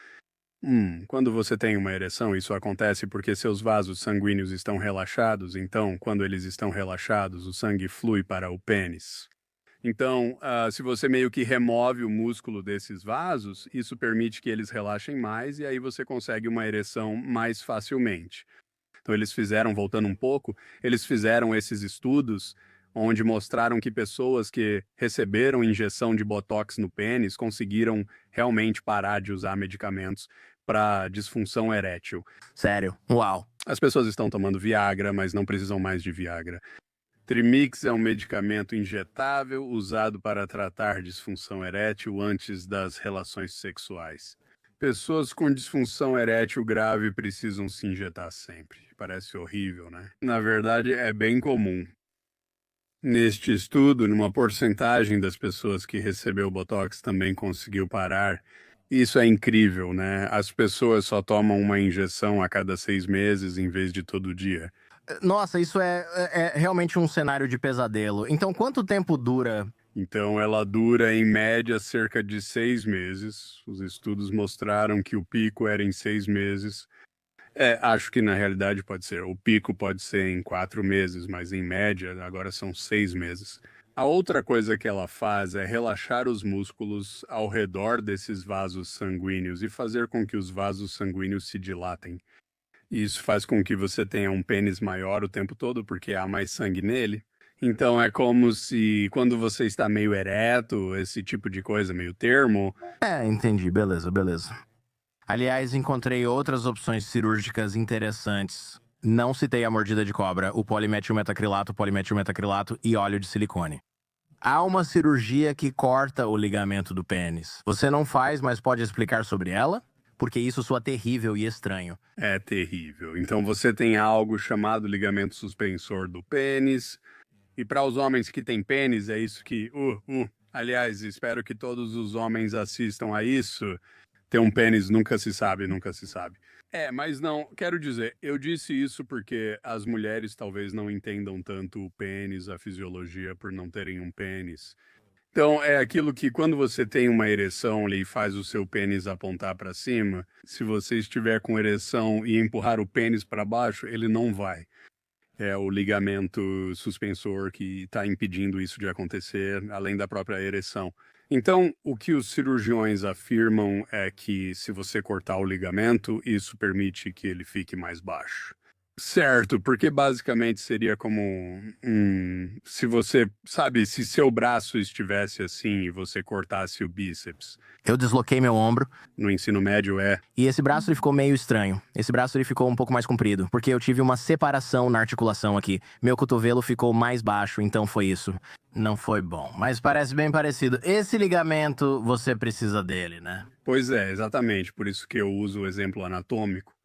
Quando você tem uma ereção, isso acontece porque seus vasos sanguíneos estão relaxados. Então, quando eles estão relaxados, o sangue flui para o pênis. Então, se você meio que remove o músculo desses vasos, isso permite que eles relaxem mais e aí você consegue uma ereção mais facilmente. Então, voltando um pouco, eles fizeram esses estudos onde mostraram que pessoas que receberam injeção de Botox no pênis conseguiram realmente parar de usar medicamentos para disfunção erétil.
Sério? Uau.
As pessoas estão tomando Viagra, mas não precisam mais de Viagra. Trimix é um medicamento injetável usado para tratar disfunção erétil antes das relações sexuais. Pessoas com disfunção erétil grave precisam se injetar sempre. Parece horrível, né? Na verdade, é bem comum. Neste estudo, uma porcentagem das pessoas que recebeu Botox também conseguiu parar. Isso é incrível, né? As pessoas só tomam uma injeção a cada 6 meses em vez de todo dia.
Nossa, isso é realmente um cenário de pesadelo. Então, quanto tempo dura?
Então, ela dura, em média, cerca de 6 meses. Os estudos mostraram que o pico era em 6 meses. Acho que na realidade pode ser. O pico pode ser em 4 meses, mas em média, agora são 6 meses. A outra coisa que ela faz é relaxar os músculos ao redor desses vasos sanguíneos e fazer com que os vasos sanguíneos se dilatem. Isso faz com que você tenha um pênis maior o tempo todo, porque há mais sangue nele. Então é como se, quando você está meio ereto, esse tipo de coisa, meio termo.
Entendi. Beleza. Aliás, encontrei outras opções cirúrgicas interessantes. Não citei a mordida de cobra, o polimetilmetacrilato e óleo de silicone. Há uma cirurgia que corta o ligamento do pênis. Você não faz, mas pode explicar sobre ela? Porque isso soa terrível e estranho.
É terrível. Então você tem algo chamado ligamento suspensor do pênis. E para os homens que têm pênis, é isso que... Aliás, espero que todos os homens assistam a isso. Ter um pênis nunca se sabe, nunca se sabe. Mas não, quero dizer, eu disse isso porque as mulheres talvez não entendam tanto o pênis, a fisiologia, por não terem um pênis. Então, é aquilo que quando você tem uma ereção ali e faz o seu pênis apontar para cima, se você estiver com ereção e empurrar o pênis para baixo, ele não vai. É o ligamento suspensor que está impedindo isso de acontecer, além da própria ereção. Então, o que os cirurgiões afirmam é que se você cortar o ligamento, isso permite que ele fique mais baixo. Certo, porque basicamente seria como se você, sabe, se seu braço estivesse assim e você cortasse o bíceps.
Eu desloquei meu ombro
No ensino médio
e esse braço ele ficou meio estranho. Esse braço ele ficou um pouco mais comprido, porque eu tive uma separação na articulação aqui. Meu cotovelo ficou mais baixo, então foi isso. Não foi bom, mas parece bem parecido. Esse ligamento, você precisa dele, né?
Pois é, exatamente, por isso que eu uso o exemplo anatômico.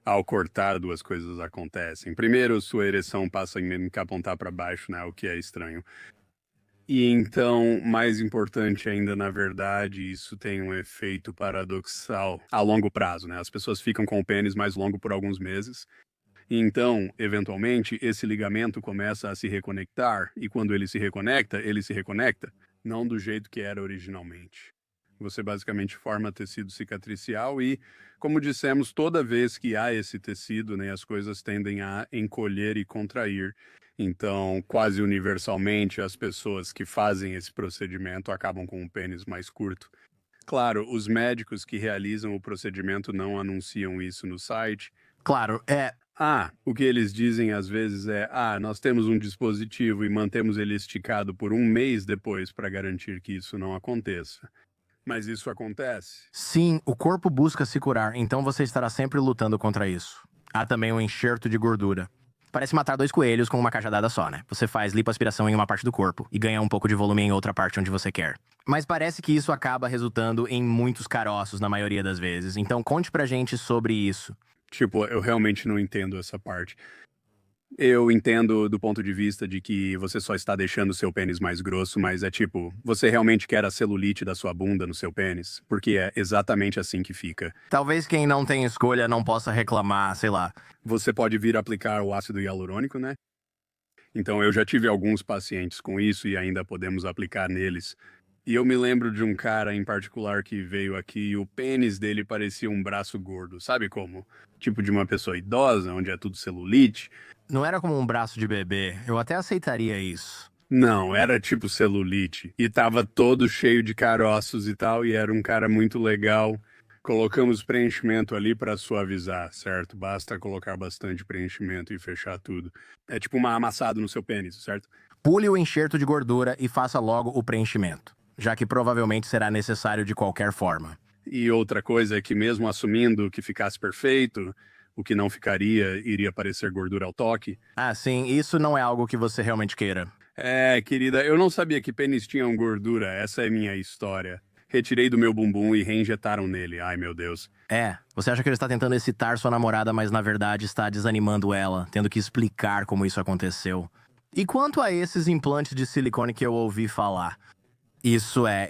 Ao cortar, duas coisas acontecem. Primeiro, sua ereção passa a apontar para baixo, né? O que é estranho. E então, mais importante ainda, na verdade, isso tem um efeito paradoxal a longo prazo, né? As pessoas ficam com o pênis mais longo por alguns meses. E então, eventualmente, esse ligamento começa a se reconectar. E quando ele se reconecta não do jeito que era originalmente. Você basicamente forma tecido cicatricial e, como dissemos, toda vez que há esse tecido, né, as coisas tendem a encolher e contrair. Então, quase universalmente, as pessoas que fazem esse procedimento acabam com o pênis mais curto. Claro, os médicos que realizam o procedimento não anunciam isso no site.
Claro,
O que eles dizem às vezes é: nós temos um dispositivo e mantemos ele esticado por um mês depois para garantir que isso não aconteça. Mas isso acontece?
Sim, o corpo busca se curar, então você estará sempre lutando contra isso. Há também um enxerto de gordura. Parece matar dois coelhos com uma cajadada só, né? Você faz lipoaspiração em uma parte do corpo e ganha um pouco de volume em outra parte onde você quer. Mas parece que isso acaba resultando em muitos caroços na maioria das vezes, então conte pra gente sobre isso.
Tipo, eu realmente não entendo essa parte. Eu entendo do ponto de vista de que você só está deixando o seu pênis mais grosso, mas é tipo, você realmente quer a celulite da sua bunda no seu pênis? Porque é exatamente assim que fica.
Talvez quem não tem escolha não possa reclamar, sei lá.
Você pode vir aplicar o ácido hialurônico, né? Então eu já tive alguns pacientes com isso e ainda podemos aplicar neles. E eu me lembro de um cara em particular que veio aqui e o pênis dele parecia um braço gordo, sabe como? Tipo de uma pessoa idosa, onde é tudo celulite.
Não era como um braço de bebê, eu até aceitaria isso.
Não, era tipo celulite. E tava todo cheio de caroços e tal, e era um cara muito legal. Colocamos preenchimento ali para suavizar, certo? Basta colocar bastante preenchimento e fechar tudo. É tipo uma amassado no seu pênis, certo?
Pule o enxerto de gordura e faça logo o preenchimento, já que provavelmente será necessário de qualquer forma.
E outra coisa é que mesmo assumindo que ficasse perfeito, o que não ficaria iria parecer gordura ao toque.
Sim, isso não é algo que você realmente queira.
Querida, eu não sabia que pênis tinham gordura, essa é minha história. Retirei do meu bumbum e reinjetaram nele, ai meu Deus.
Você acha que ele está tentando excitar sua namorada, mas na verdade está desanimando ela, tendo que explicar como isso aconteceu. E quanto a esses implantes de silicone que eu ouvi falar?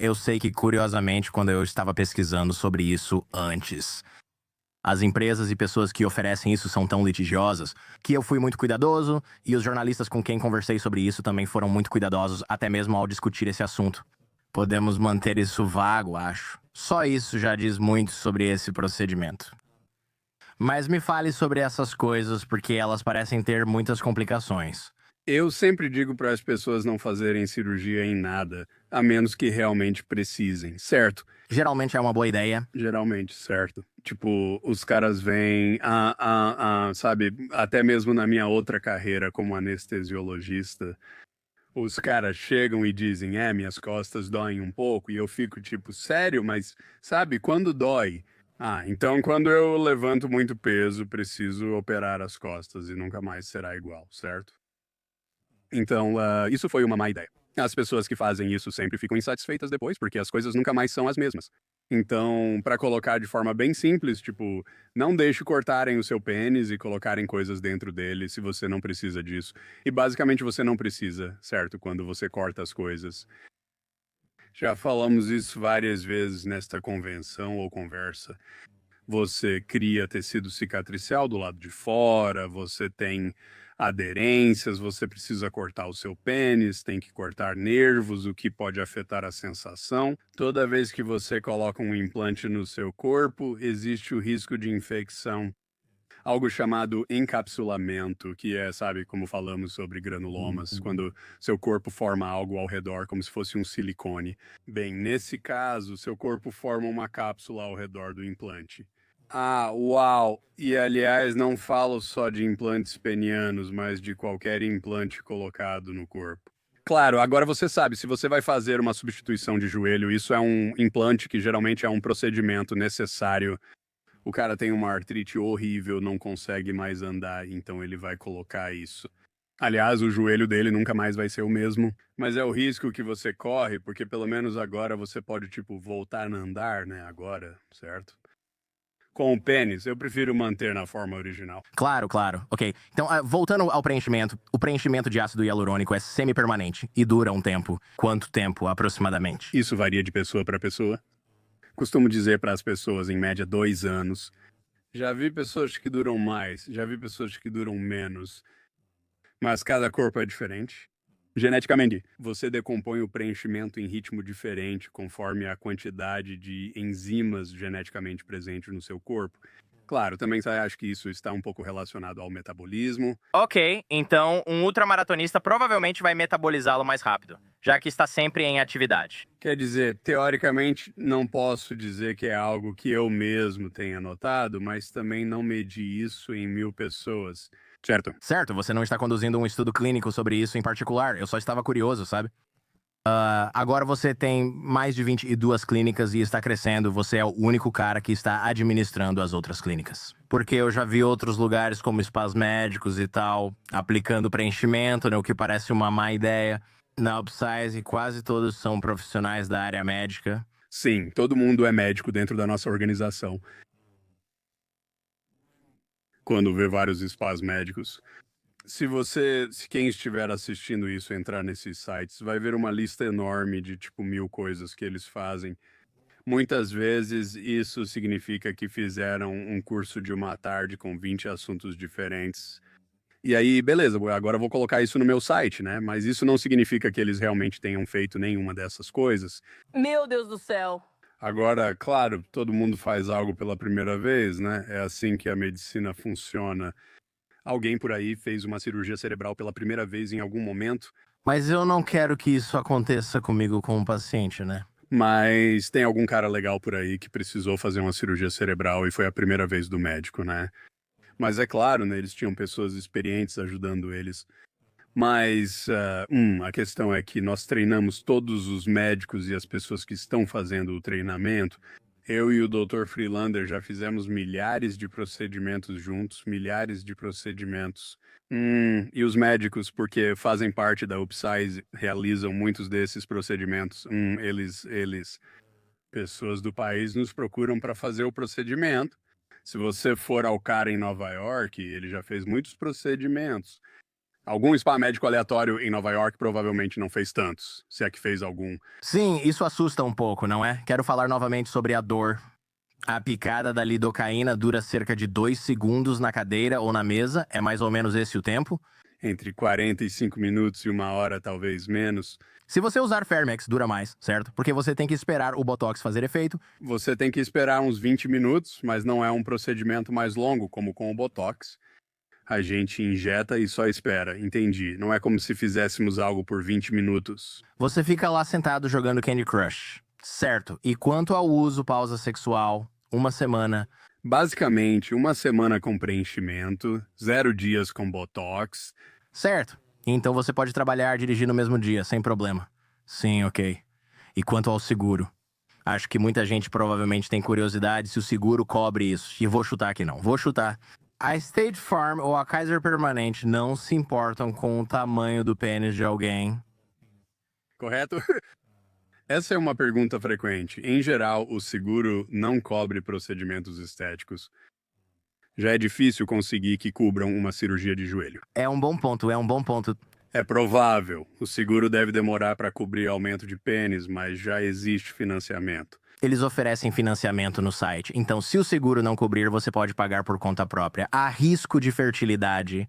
Eu sei que curiosamente quando eu estava pesquisando sobre isso antes, as empresas e pessoas que oferecem isso são tão litigiosas que eu fui muito cuidadoso e os jornalistas com quem conversei sobre isso também foram muito cuidadosos, até mesmo ao discutir esse assunto. Podemos manter isso vago, acho. Só isso já diz muito sobre esse procedimento. Mas me fale sobre essas coisas porque elas parecem ter muitas complicações.
Eu sempre digo para as pessoas não fazerem cirurgia em nada, a menos que realmente precisem, certo?
Geralmente é uma boa ideia.
Geralmente, certo. Tipo, os caras vêm, sabe, até mesmo na minha outra carreira como anestesiologista, os caras chegam e dizem, minhas costas doem um pouco, e eu fico tipo, sério, mas, sabe, quando dói? Então quando eu levanto muito peso, preciso operar as costas e nunca mais será igual, certo? Então, isso foi uma má ideia. As pessoas que fazem isso sempre ficam insatisfeitas depois, porque as coisas nunca mais são as mesmas. Então, para colocar de forma bem simples, tipo, não deixe cortarem o seu pênis e colocarem coisas dentro dele se você não precisa disso. E basicamente você não precisa, certo? Quando você corta as coisas. Já falamos isso várias vezes nesta convenção ou conversa. Você cria tecido cicatricial do lado de fora, você tem aderências, você precisa cortar o seu pênis, tem que cortar nervos, o que pode afetar a sensação. Toda vez que você coloca um implante no seu corpo, existe o risco de infecção. Algo chamado encapsulamento, que é, sabe, como falamos sobre granulomas, quando seu corpo forma algo ao redor como se fosse um silicone. Bem, nesse caso, seu corpo forma uma cápsula ao redor do implante. Uau! E aliás, não falo só de implantes penianos, mas de qualquer implante colocado no corpo. Claro, agora você sabe, se você vai fazer uma substituição de joelho, isso é um implante que geralmente é um procedimento necessário. O cara tem uma artrite horrível, não consegue mais andar, então ele vai colocar isso. Aliás, o joelho dele nunca mais vai ser o mesmo, mas é o risco que você corre, porque pelo menos agora você pode, tipo, voltar a andar, né, agora, certo? Com o pênis, eu prefiro manter na forma original.
Claro, claro. Ok. Então, voltando ao preenchimento, o preenchimento de ácido hialurônico é semi-permanente e dura um tempo. Quanto tempo, aproximadamente?
Isso varia de pessoa para pessoa. Costumo dizer para as pessoas, em média, 2 anos. Já vi pessoas que duram mais, já vi pessoas que duram menos. Mas cada corpo é diferente. Geneticamente, você decompõe o preenchimento em ritmo diferente conforme a quantidade de enzimas geneticamente presentes no seu corpo. Claro, também acho que isso está um pouco relacionado ao metabolismo.
Ok, então um ultramaratonista provavelmente vai metabolizá-lo mais rápido, já que está sempre em atividade.
Quer dizer, teoricamente, não posso dizer que é algo que eu mesmo tenha notado, mas também não medi isso em 1000 pessoas. Certo.
Certo, você não está conduzindo um estudo clínico sobre isso em particular, eu só estava curioso, sabe? Agora você tem mais de 22 clínicas e está crescendo, você é o único cara que está administrando as outras clínicas. Porque eu já vi outros lugares como spas médicos e tal, aplicando preenchimento, né, o que parece uma má ideia. Na Upsize, quase todos são profissionais da área médica.
Sim, todo mundo é médico dentro da nossa organização. Quando vê vários spas médicos. Se quem estiver assistindo isso entrar nesses sites, vai ver uma lista enorme de tipo 1000 coisas que eles fazem. Muitas vezes isso significa que fizeram um curso de uma tarde com 20 assuntos diferentes. E aí, beleza, agora eu vou colocar isso no meu site, né? Mas isso não significa que eles realmente tenham feito nenhuma dessas coisas.
Meu Deus do céu.
Agora, claro, todo mundo faz algo pela primeira vez, né? É assim que a medicina funciona. Alguém por aí fez uma cirurgia cerebral pela primeira vez em algum momento,
Mas eu não quero que isso aconteça comigo com o paciente, né?
mas tem algum cara legal por aí que precisou fazer uma cirurgia cerebral e foi a primeira vez do médico, né? Mas é claro, né, eles tinham pessoas experientes ajudando eles. Mas a questão é que nós treinamos todos os médicos e as pessoas que estão fazendo o treinamento. Eu e o Dr. Freelander já fizemos milhares de procedimentos juntos, milhares de procedimentos. E os médicos, porque fazem parte da Upsize, realizam muitos desses procedimentos. Pessoas do país nos procuram para fazer o procedimento. Se você for ao cara em Nova York, ele já fez muitos procedimentos. Algum spa médico aleatório em Nova York provavelmente não fez tantos, se é que fez algum.
Sim, isso assusta um pouco, não é? Quero falar novamente sobre a dor. A picada da lidocaína dura cerca de 2 segundos na cadeira ou na mesa, é mais ou menos esse o tempo?
Entre 45 minutos e 1 hora, talvez menos.
Se você usar Fairmax, dura mais, certo? Porque você tem que esperar o Botox fazer efeito.
Você tem que esperar uns 20 minutos, mas não é um procedimento mais longo, como com o Botox. A gente injeta e só espera, entendi. Não é como se fizéssemos algo por 20 minutos.
Você fica lá sentado jogando Candy Crush. Certo. E quanto ao uso pausa sexual, 1 semana.
Basicamente, 1 semana com preenchimento, 0 dias com Botox.
Certo. Então você pode trabalhar e dirigir no mesmo dia, sem problema. Sim, ok. E quanto ao seguro? Acho que muita gente provavelmente tem curiosidade se o seguro cobre isso. E vou chutar que não. Vou chutar. A State Farm ou a Kaiser Permanente não se importam com o tamanho do pênis de alguém.
Correto? Essa é uma pergunta frequente. Em geral, o seguro não cobre procedimentos estéticos. Já é difícil conseguir que cubram uma cirurgia de joelho.
É um bom ponto, é um bom ponto.
É provável. O seguro deve demorar para cobrir aumento de pênis, mas já existe financiamento.
Eles oferecem financiamento no site. Então, se o seguro não cobrir, você pode pagar por conta própria. Há risco de fertilidade.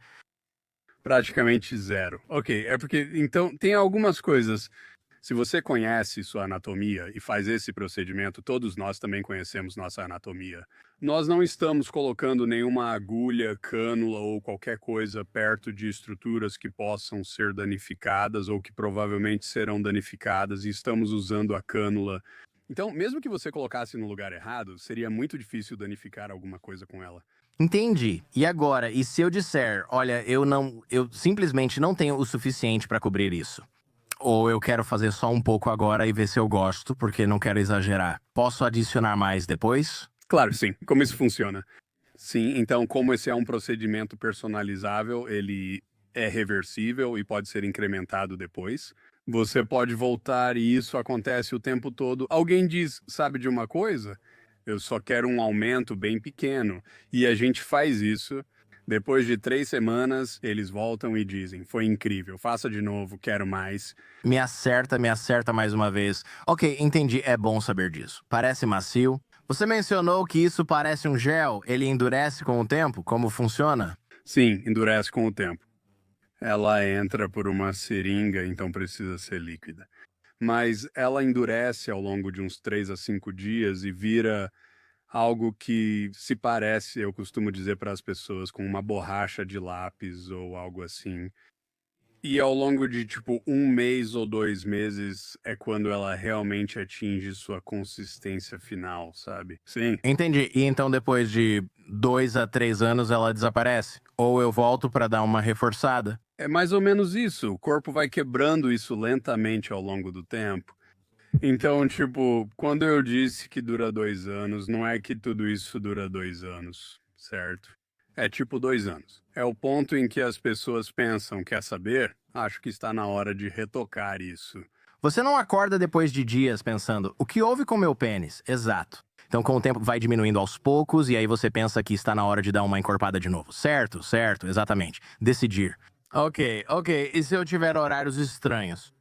Praticamente zero. Ok, é porque, então, tem algumas coisas. Se você conhece sua anatomia e faz esse procedimento, todos nós também conhecemos nossa anatomia. Nós não estamos colocando nenhuma agulha, cânula ou qualquer coisa perto de estruturas que possam ser danificadas ou que provavelmente serão danificadas e estamos usando a cânula. Então, mesmo que você colocasse no lugar errado, seria muito difícil danificar alguma coisa com ela.
Entendi. E agora, e se eu disser, olha, eu simplesmente não tenho o suficiente para cobrir isso? Ou eu quero fazer só um pouco agora e ver se eu gosto, porque não quero exagerar. Posso adicionar mais depois?
Claro, sim. Como isso funciona? Sim, então, como esse é um procedimento personalizável, ele é reversível e pode ser incrementado depois. Você pode voltar e isso acontece o tempo todo. Alguém diz, sabe de uma coisa? Eu só quero um aumento bem pequeno. E a gente faz isso. Depois de 3 semanas, eles voltam e dizem, foi incrível, faça de novo, quero mais.
Me acerta mais uma vez. Ok, entendi, é bom saber disso. Parece macio. Você mencionou que isso parece um gel, ele endurece com o tempo? Como funciona?
Sim, endurece com o tempo. Ela entra por uma seringa, então precisa ser líquida. Mas ela endurece ao longo de uns 3 a 5 dias e vira algo que se parece, eu costumo dizer para as pessoas, com uma borracha de lápis ou algo assim. E ao longo de, tipo, 1 mês ou 2 meses é quando ela realmente atinge sua consistência final, sabe? Sim.
Entendi. E então depois de 2 a 3 anos ela desaparece? Ou eu volto para dar uma reforçada?
É mais ou menos isso. O corpo vai quebrando isso lentamente ao longo do tempo. Então, tipo, quando eu disse que dura 2 anos, não é que tudo isso dura 2 anos, certo? É tipo 2 anos. É o ponto em que as pessoas pensam, quer saber? Acho que está na hora de retocar isso.
Você não acorda depois de dias pensando, o que houve com meu pênis? Exato. Então, com o tempo, vai diminuindo aos poucos, e aí você pensa que está na hora de dar uma encorpada de novo. Certo, exatamente. Decidir. Ok. E se eu tiver horários estranhos?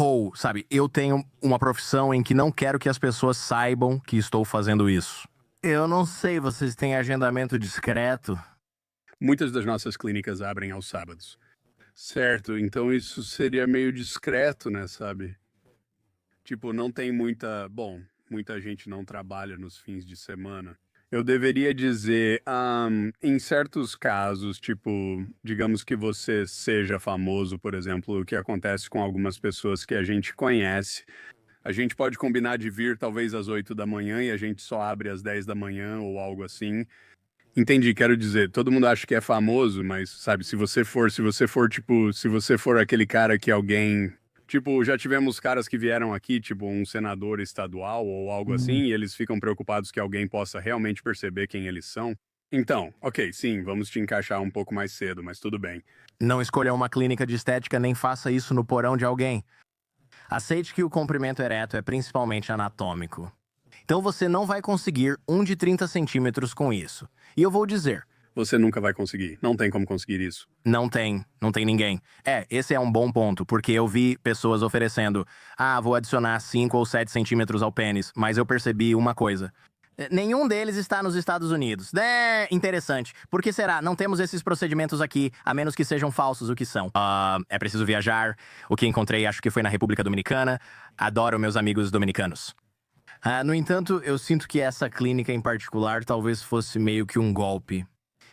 Ou, sabe, eu tenho uma profissão em que não quero que as pessoas saibam que estou fazendo isso. Eu não sei, vocês têm agendamento discreto?
Muitas das nossas clínicas abrem aos sábados. Certo, então isso seria meio discreto, né, sabe? Tipo, não tem muita. Bom, muita gente não trabalha nos fins de semana. Eu deveria dizer, em certos casos, tipo, digamos que você seja famoso, por exemplo, o que acontece com algumas pessoas que a gente conhece. A gente pode combinar de vir talvez às 8 da manhã e a gente só abre às 10 da manhã ou algo assim. Entendi, quero dizer, todo mundo acha que é famoso, mas sabe, se você for, tipo, se você for aquele cara que alguém, tipo, já tivemos caras que vieram aqui, tipo, um senador estadual ou algo assim, e eles ficam preocupados que alguém possa realmente perceber quem eles são. Então, ok, sim, vamos te encaixar um pouco mais cedo, mas tudo bem.
Não escolha uma clínica de estética nem faça isso no porão de alguém. Aceite que o comprimento ereto é principalmente anatômico. Então você não vai conseguir um de 30 centímetros com isso. E eu vou dizer,
Você nunca vai conseguir, não tem como conseguir isso.
não tem ninguém. Esse é um bom ponto, porque eu vi pessoas oferecendo, vou adicionar 5 ou 7 centímetros ao pênis, mas eu percebi uma coisa. Nenhum deles está nos Estados Unidos. Interessante. Por que será? Não temos esses procedimentos aqui, a menos que sejam falsos, o que são. É preciso viajar. O que encontrei, acho que foi na República Dominicana. Adoro meus amigos dominicanos. No entanto, eu sinto que essa clínica em particular talvez fosse meio que um golpe.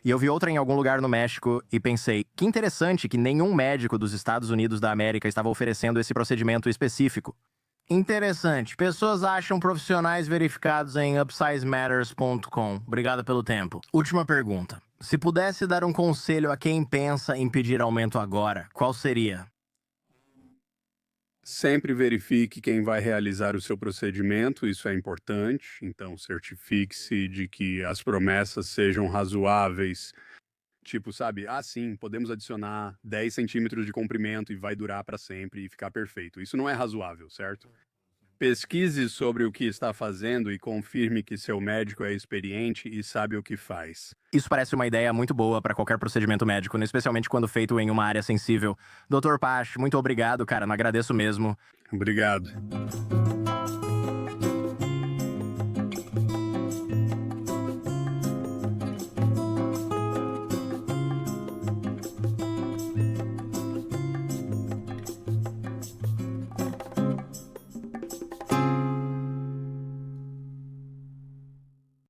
E eu vi outra em algum lugar no México e pensei, que interessante que nenhum médico dos Estados Unidos da América estava oferecendo esse procedimento específico. Interessante. Pessoas acham profissionais verificados em upsizematters.com. Obrigado pelo tempo. Última pergunta. Se pudesse dar um conselho a quem pensa em pedir aumento agora, qual seria?
Sempre verifique quem vai realizar o seu procedimento, isso é importante. Então, certifique-se de que as promessas sejam razoáveis. Tipo, sabe, sim, podemos adicionar 10 centímetros de comprimento e vai durar para sempre e ficar perfeito. Isso não é razoável, certo? Pesquise sobre o que está fazendo e confirme que seu médico é experiente e sabe o que faz.
Isso parece uma ideia muito boa para qualquer procedimento médico, né? Especialmente quando feito em uma área sensível. Dr. Pash, muito obrigado, cara. Não agradeço mesmo.
Obrigado.